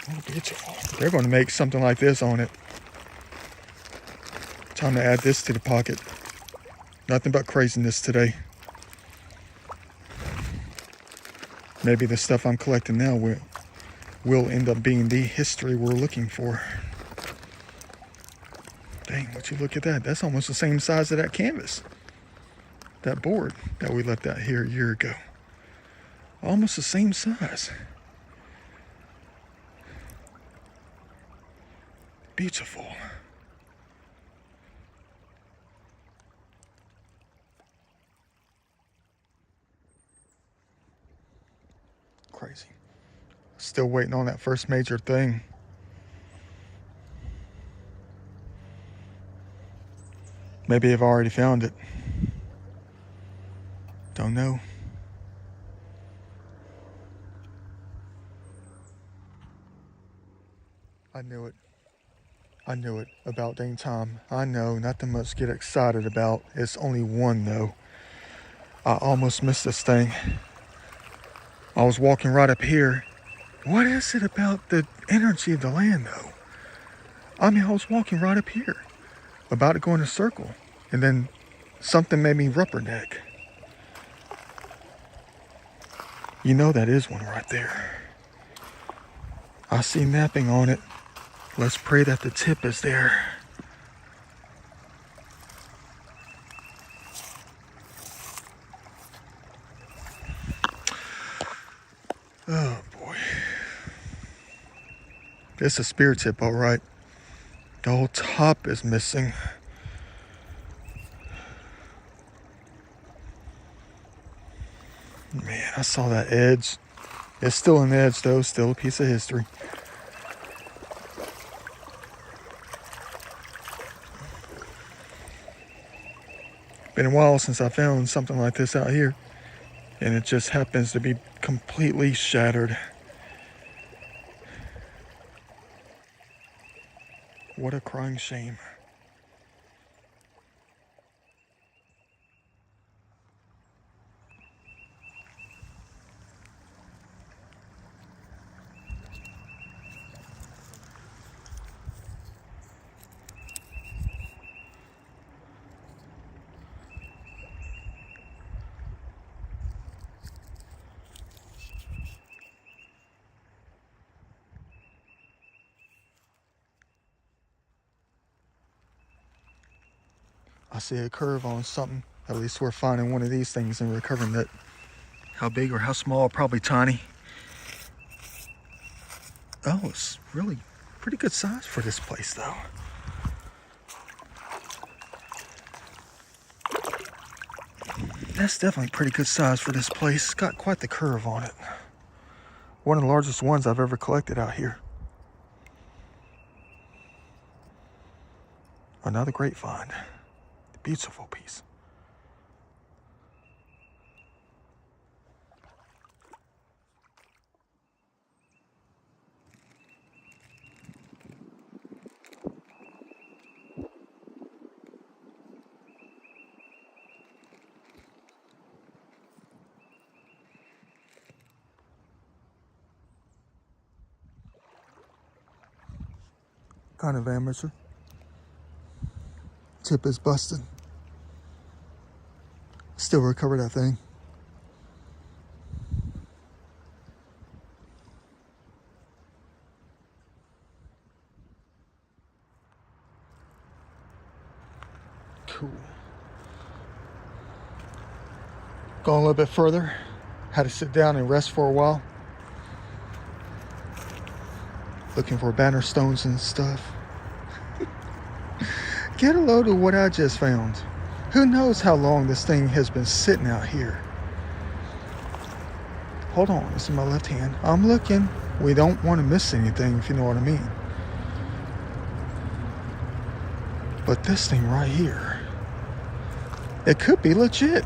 Oh, beautiful. They're going to make something like this on it. Time to add this to the pocket. Nothing but craziness today. Maybe the stuff I'm collecting now will end up being the history we're looking for. Dang, would you look at that? That's almost the same size of that canvas. That board that we left out here a year ago. Almost the same size. Beautiful. Still waiting on that first major thing. Maybe I've already found it. Don't know. I knew it. I knew it. About dang time. I know, nothing much to get excited about. It's only one though. I almost missed this thing. I was walking right up here. What is it about the energy of the land though? I mean, I was walking right up here, about to go in a circle, and then something made me rubberneck. You know that is one right there. I see napping on it. Let's pray that the tip is there. Oh boy. It's a spear tip, all right. The whole top is missing. Man, I saw that edge. It's still an edge though, still a piece of history. Been a while since I found something like this out here, and it just happens to be completely shattered. What a crying shame. I see a curve on something. At least we're finding one of these things and recovering it. How big or how small? Probably tiny. Oh, it's really pretty good size for this place though. That's definitely pretty good size for this place. It's got quite the curve on it. One of the largest ones I've ever collected out here. Another great find. Beautiful piece. Kind of amateur. Tip is busted. Still recover that thing. Cool. Going a little bit further. Had to sit down and rest for a while. Looking for banner stones and stuff. Get a load of what I just found. Who knows how long this thing has been sitting out here. Hold on, it's in my left hand. I'm looking. We don't want to miss anything, if you know what I mean. But this thing right here, it could be legit.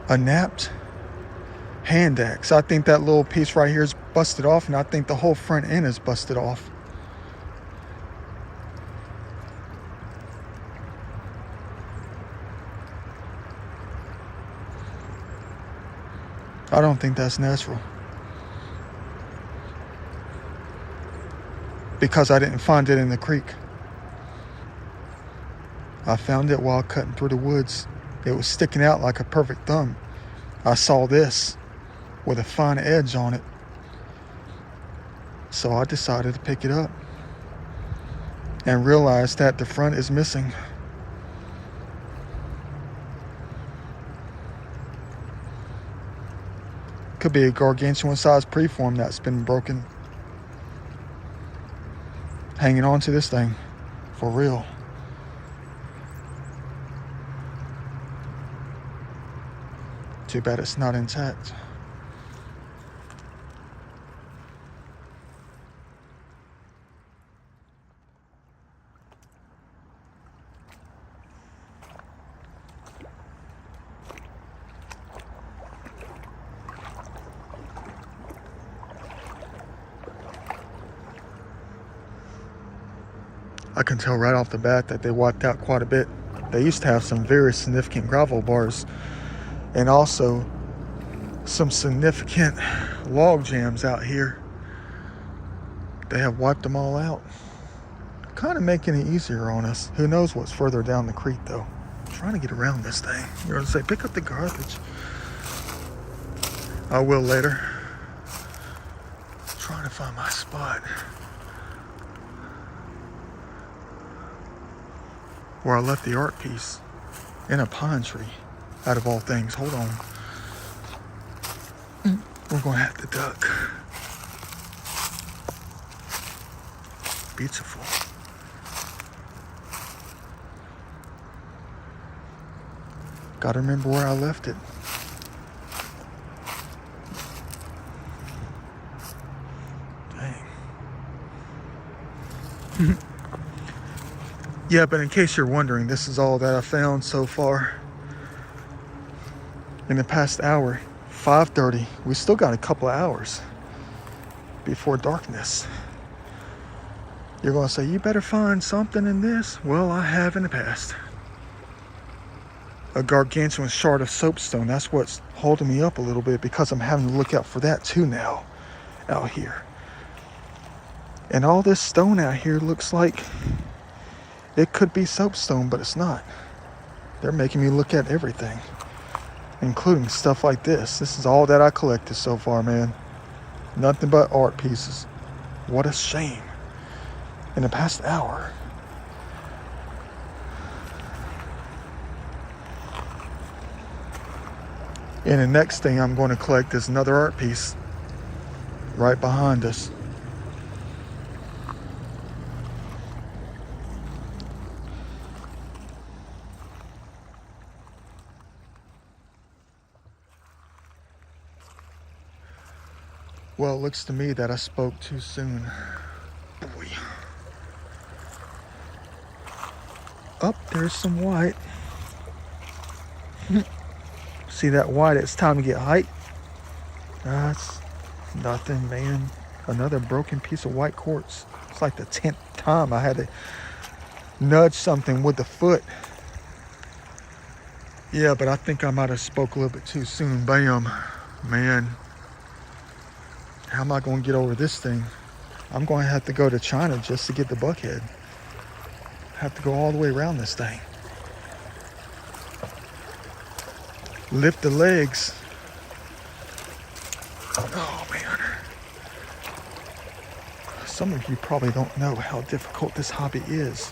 A napped hand axe. I think that little piece right here is busted off, and I think the whole front end is busted off. I don't think that's natural. Because I didn't find it in the creek. I found it while cutting through the woods. It was sticking out like a perfect thumb. I saw this with a fine edge on it. So I decided to pick it up and realized that the front is missing. Could be a gargantuan sized preform that's been broken. Hanging on to this thing. For real. Too bad it's not intact. I can tell right off the bat that they wiped out quite a bit. They used to have some very significant gravel bars and also some significant log jams out here. They have wiped them all out. Kind of making it easier on us. Who knows what's further down the creek though. I'm trying to get around this thing. You're gonna say, pick up the garbage. I will later. I'm trying to find my spot. Where I left the art piece in a pine tree, out of all things. Hold on. We're gonna have to duck. Beautiful. Gotta remember where I left it. Dang. Yeah, but in case you're wondering, this is all that I found so far. In the past hour, 5:30, we still got a couple of hours before darkness. You're gonna say, you better find something in this. Well, I have in the past. A gargantuan shard of soapstone. That's what's holding me up a little bit because I'm having to look out for that too now out here. And all this stone out here looks like it could be soapstone, but it's not. They're making me look at everything, including stuff like this. This is all that I collected so far, man. Nothing but art pieces. What a shame. In the past hour. And the next thing I'm going to collect is another art piece right behind us. Well, it looks to me that I spoke too soon. Boy. Up there's some white. See that white? It's time to get height. That's nothing, man. Another broken piece of white quartz. It's like the 10th time I had to nudge something with the foot. Yeah, but I think I might have spoke a little bit too soon. Bam. Man. How am I going to get over this thing? I'm going to have to go to China just to get the buckhead. Have to go all the way around this thing. Lift the legs. Oh, man. Some of you probably don't know how difficult this hobby is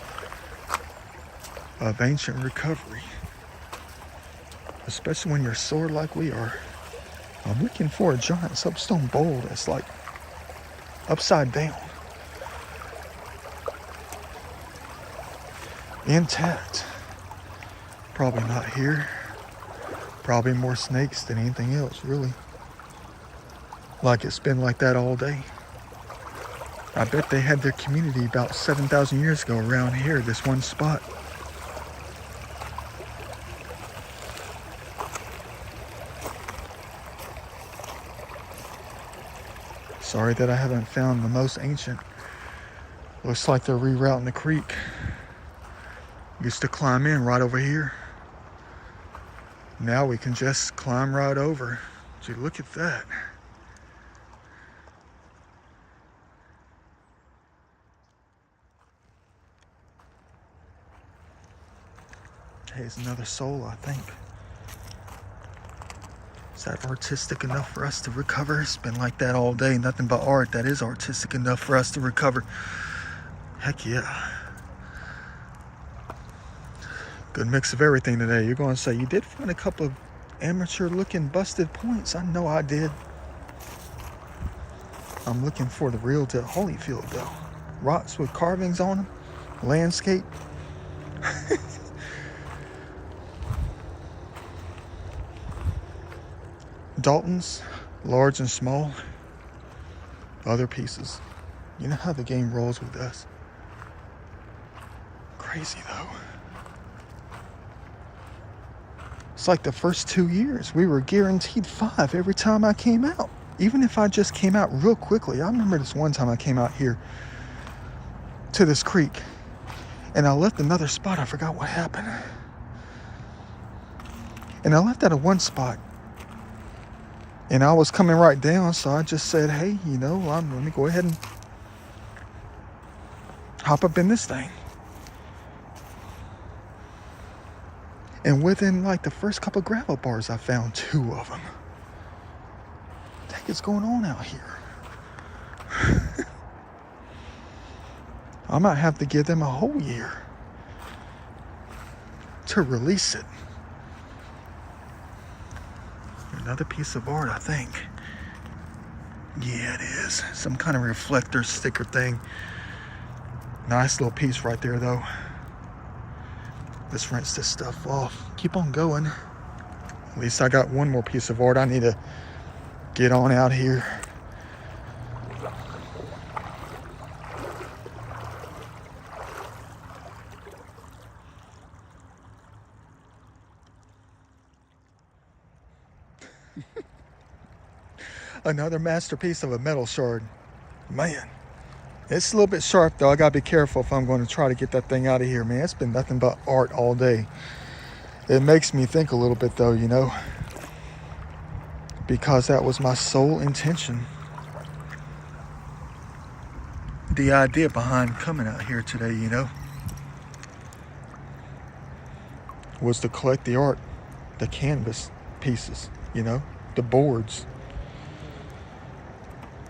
of ancient recovery. Especially when you're sore like we are. I'm looking for a giant soapstone bowl that's like upside down. Intact. Probably not here. Probably more snakes than anything else, really. Like it's been like that all day. I bet they had their community about 7,000 years ago around here, this one spot. Sorry that I haven't found the most ancient. Looks like they're rerouting the creek. Used to climb in right over here. Now we can just climb right over. Gee, look at that. Hey, it's another soul, I think. Is that artistic enough for us to recover? It's been like that all day. Nothing but art that is artistic enough for us to recover. Heck yeah. Good mix of everything today. You're going to say, you did find a couple of amateur looking busted points. I know I did. I'm looking for the real deal Holyfield though. Rocks with carvings on them. landscape. Daltons, large and small. Other pieces. You know how the game rolls with us. Crazy though. It's like the first 2 years, we were guaranteed 5 every time I came out. Even if I just came out real quickly. I remember this one time I came out here to this creek and I left another spot. I forgot what happened. And I left at a one spot. And I was coming right down, so I just said, hey, you know, let me go ahead and hop up in this thing. And within like the first couple gravel bars, I found 2 of them. What the heck is going on out here? I might have to give them a whole year to release it. Another piece of art, I think. Yeah, it is. Some kind of reflector sticker thing. Nice little piece right there, though. Let's rinse this stuff off. Keep on going. At least I got one more piece of art I need to get on out here. Another masterpiece of a metal shard. Man, it's a little bit sharp though. I gotta be careful if I'm going to try to get that thing out of here, man. It's been nothing but art all day. It makes me think a little bit though, you know, because that was my sole intention. The idea behind coming out here today, you know, was to collect the art, the canvas pieces, you know, the boards.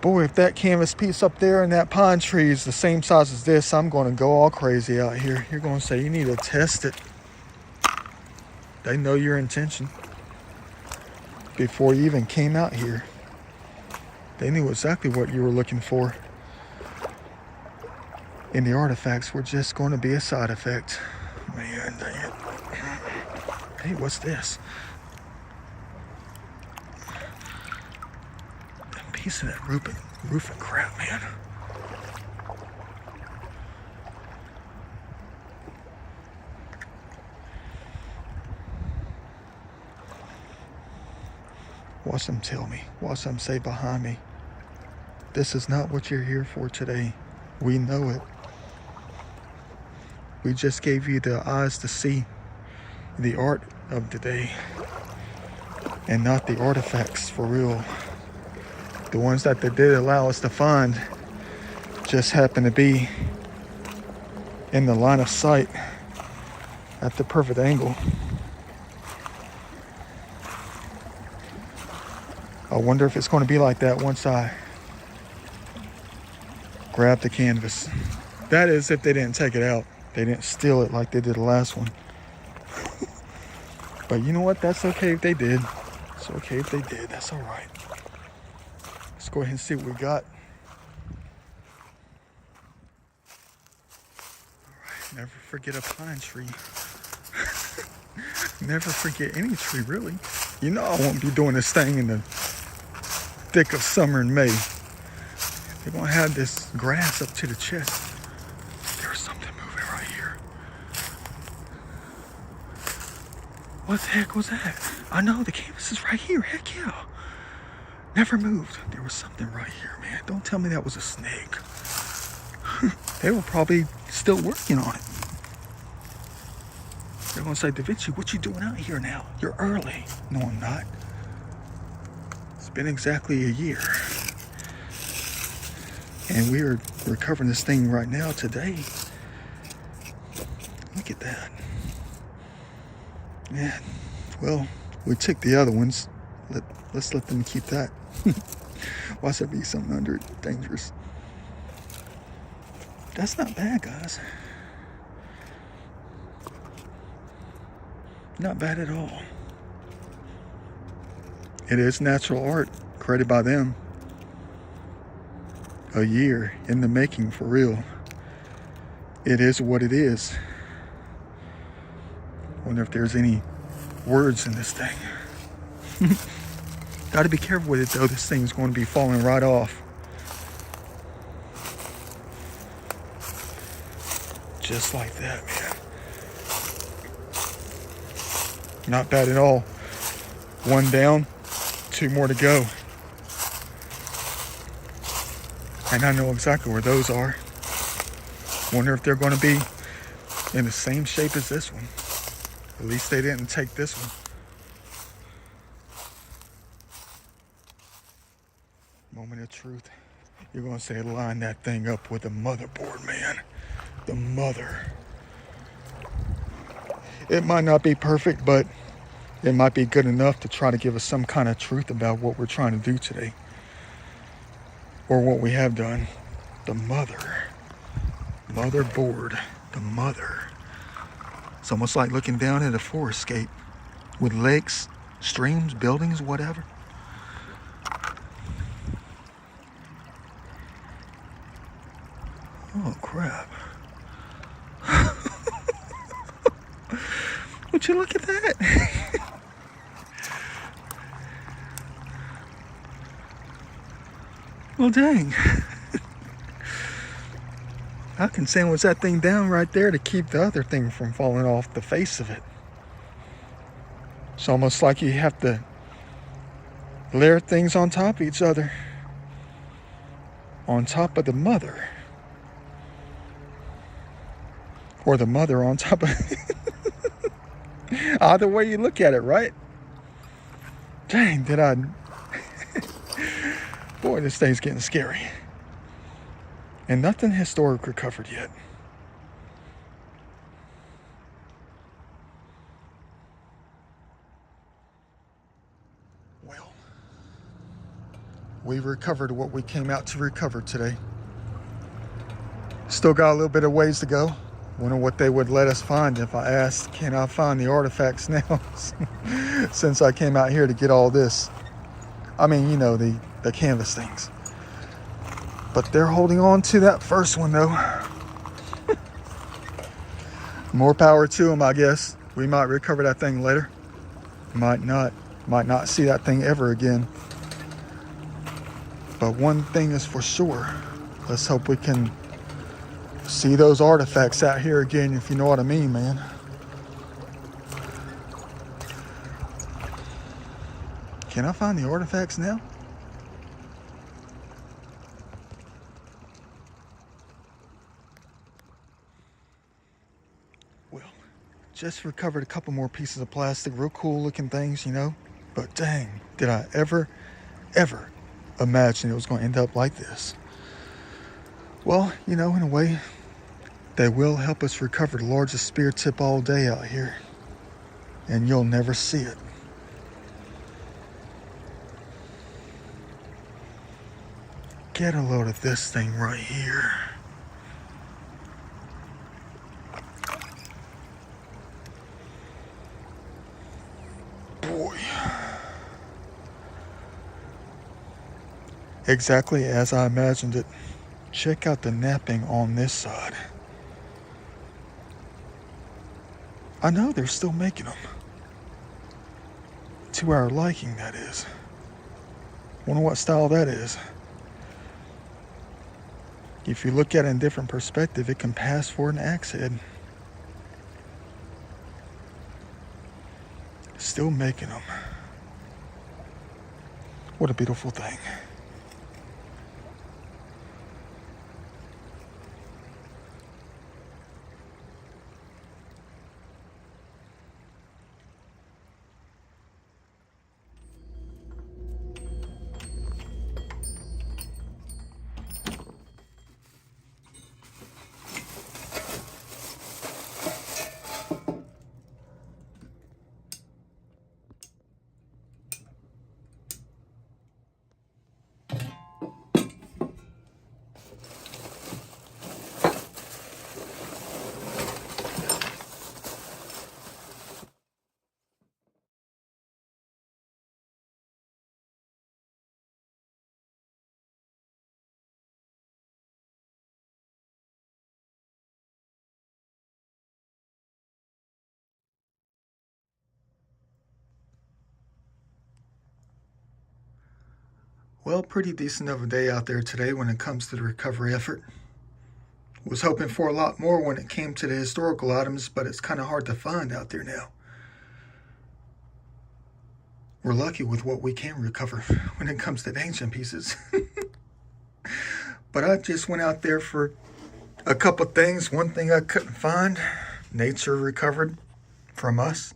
Boy, if that canvas piece up there and that pine tree is the same size as this, I'm going to go all crazy out here. You're going to say, you need to test it. They know your intention. Before you even came out here, they knew exactly what you were looking for. And the artifacts were just going to be a side effect. Man, dang it. Hey, what's this? Piece of that roofing crap, man. Watch them tell me. Watch them say behind me. This is not what you're here for today. We know it. We just gave you the eyes to see the art of the day and not the artifacts for real. The ones that they did allow us to find just happen to be in the line of sight at the perfect angle. I wonder if it's going to be like that once I grab the canvas. That is, if they didn't take it out. They didn't steal it like they did the last one. But you know what? That's okay if they did. It's okay if they did. That's all right. Let's go ahead and see what we got. All right, never forget a pine tree. Never forget any tree, really. You know I won't be doing this thing in the thick of summer in May. They're gonna have this grass up to the chest. There's something moving right here. What the heck was that? I know the canvas is right here. Heck yeah. Never moved. There was something right here, man. Don't tell me that was a snake. They were probably still working on it. They're gonna say, Da Vinci, what you doing out here now? You're early. No, I'm not. It's been exactly a year. And we are recovering this thing right now today. Look at that. Man, well, we took the other ones. Let's let them keep that. Watch there be something under it dangerous. That's not bad, guys. Not bad at all. It is natural art, created by them. A year in the making, for real. it is what it is. Wonder if there's any words in this thing. Gotta be careful with it though. This thing's going to be falling right off. Just like that, man. Not bad at all. One down, two more to go. And I know exactly where those are. Wonder if they're going to be in the same shape as this one. At least they didn't take this one. Moment of truth. You're going to say line that thing up with the motherboard, man. The mother. It might not be perfect, but it might be good enough to try to give us some kind of truth about what we're trying to do today. Or what we have done. The mother. Motherboard. The mother. It's almost like looking down at a forestscape with lakes, streams, buildings, whatever. Oh, crap. Would you look at that? Well, dang. I can sandwich that thing down right there to keep the other thing from falling off the face of it. It's almost like you have to layer things on top of each other. On top of the mother. Or the mother on top of... Either way you look at it, right? Dang, did I... Boy, this thing's getting scary. And nothing historic recovered yet. Well, we recovered what we came out to recover today. Still got a little bit of ways to go. Wonder what they would let us find if I asked, can I find the artifacts now? Since I came out here to get all this. I mean, you know, the canvas things. But they're holding on to that first one, though. More power to them, I guess. We might recover that thing later. Might not. Might not see that thing ever again. But one thing is for sure. Let's hope we can see those artifacts out here again, if you know what I mean, man. Can I find the artifacts now? Well, just recovered a couple more pieces of plastic, real cool looking things, you know. But dang, did I ever imagine it was going to end up like this. Well, you know, in a way, they will help us recover the largest spear tip all day out here. And you'll never see it. Get a load of this thing right here. Boy. Exactly as I imagined it. Check out the napping on this side. I know they're still making them. To our liking, that is. Wonder what style that is. If you look at it in a different perspective, it can pass for an axe head. Still making them. What a beautiful thing. Well, pretty decent of a day out there today when it comes to the recovery effort. Was hoping for a lot more when it came to the historical items, but it's kind of hard to find out there now. We're lucky with what we can recover when it comes to the ancient pieces. But I just went out there for a couple things. One thing I couldn't find, nature recovered from us.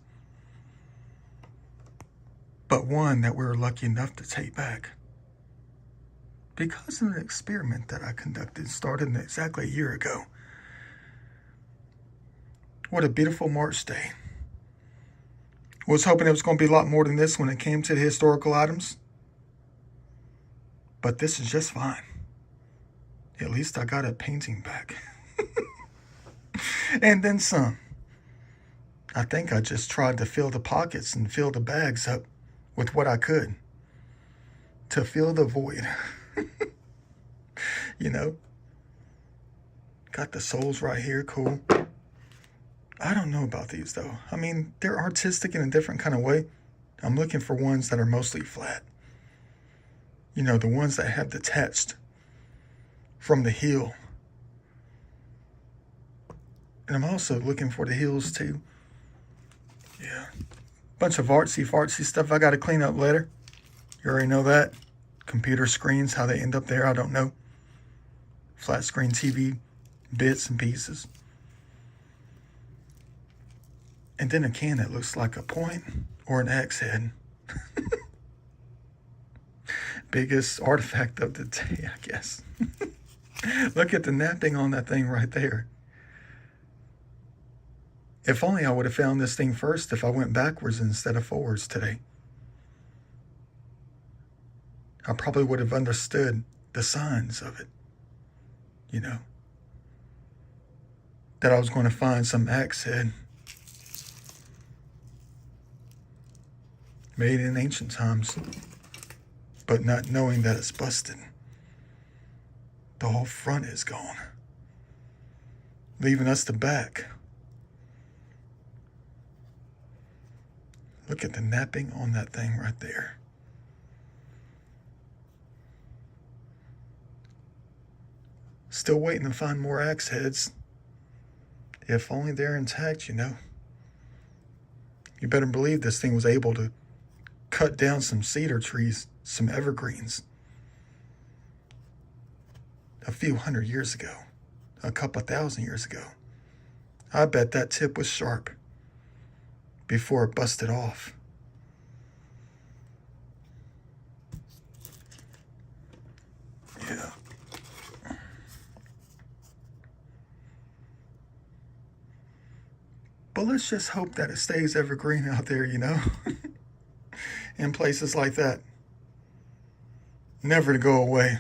But one that we were lucky enough to take back. Because of an experiment that I conducted, started exactly a year ago. What a beautiful March day. Was hoping it was going to be a lot more than this when it came to the historical items. But this is just fine. At least I got a painting back. And then some. I think I just tried to fill the pockets and fill the bags up with what I could. To fill the void. You know, got the soles right here, cool. I don't know about these though. I mean, they're artistic in a different kind of way. I'm looking for ones that are mostly flat. You know, the ones that have detached from the heel. And I'm also looking for the heels too. Yeah. Bunch of artsy-fartsy stuff I got to clean up later. You already know that. Computer screens, how they end up there, I don't know. Flat screen TV, bits and pieces. And then a can that looks like a point or an axe head. Biggest artifact of the day, I guess. Look at the napping on that thing right there. If only I would have found this thing first if I went backwards instead of forwards today. I probably would have understood the signs of it, you know, that I was going to find some axe head made in ancient times, but not knowing that it's busted. The whole front is gone, leaving us the back. Look at the napping on that thing right there. Still waiting to find more axe heads. If only they're intact, you know. You better believe this thing was able to cut down some cedar trees, some evergreens. A few hundred years ago. A couple 1,000 years ago. I bet that tip was sharp before it busted off. Yeah. But let's just hope that it stays evergreen out there, you know, in places like that. Never to go away.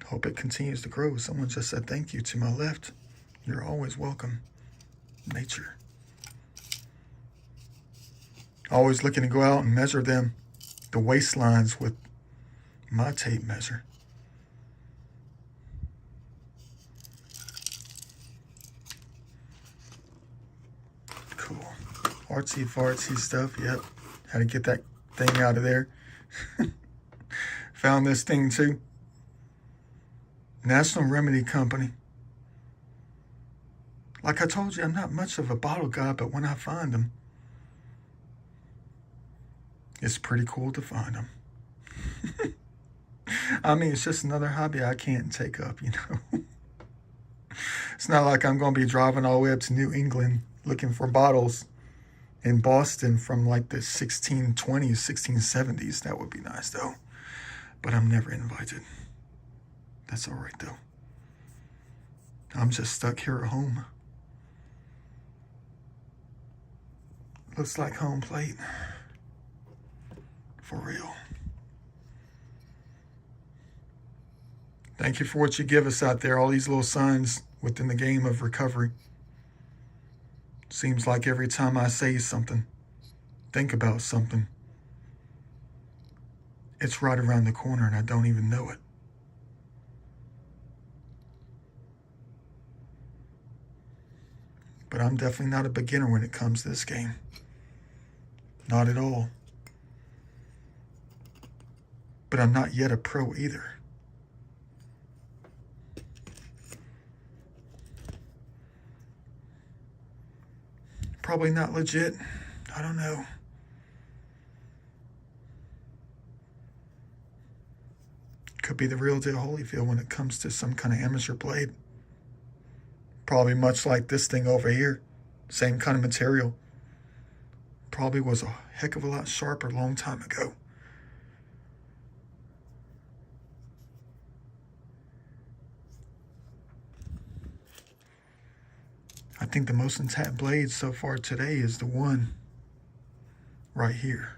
Hope it continues to grow. Someone just said thank you to my left. You're always welcome. Nature. Always looking to go out and measure them, the waistlines with my tape measure. Cool. Artsy-fartsy stuff, yep. Had to get that thing out of there. Found this thing too. National Remedy Company. Like I told you, I'm not much of a bottle guy, but when I find them, it's pretty cool to find them. I mean, it's just another hobby I can't take up, you know. It's not like I'm going to be driving all the way up to New England looking for bottles in Boston from like the 1620s, 1670s. That would be nice, though. But I'm never invited. That's all right, though. I'm just stuck here at home. Looks like home plate. For real. Thank you for what you give us out there, all these little signs within the game of recovery. Seems like every time I say something, think about something, it's right around the corner and I don't even know it. But I'm definitely not a beginner when it comes to this game. Not at all. but I'm not yet a pro either. Probably not legit. I don't know. Could be the real deal Holyfield when it comes to some kind of amateur blade. Probably much like this thing over here. Same kind of material. Probably was a heck of a lot sharper a long time ago. I think the most intact blade so far today is the one right here.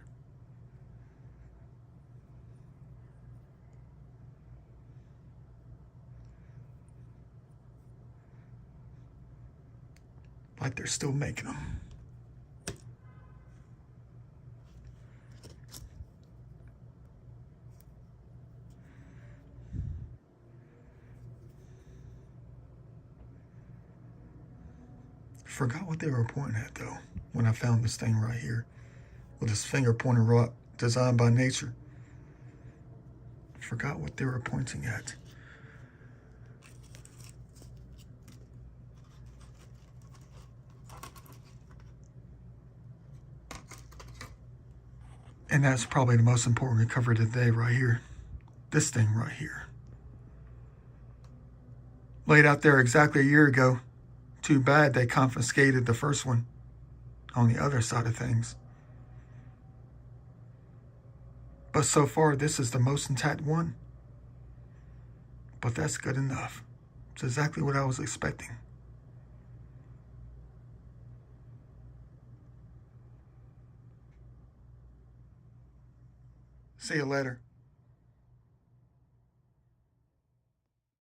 Like they're still making them. Forgot what they were pointing at though when I found this thing right here with this finger pointing rock designed by nature. Forgot what they were pointing at. And that's probably the most important recovery today right here. This thing right here. Laid out there exactly a year ago. Too bad they confiscated the first one on the other side of things. But so far, this is the most intact one. But that's good enough. It's exactly what I was expecting. See you later.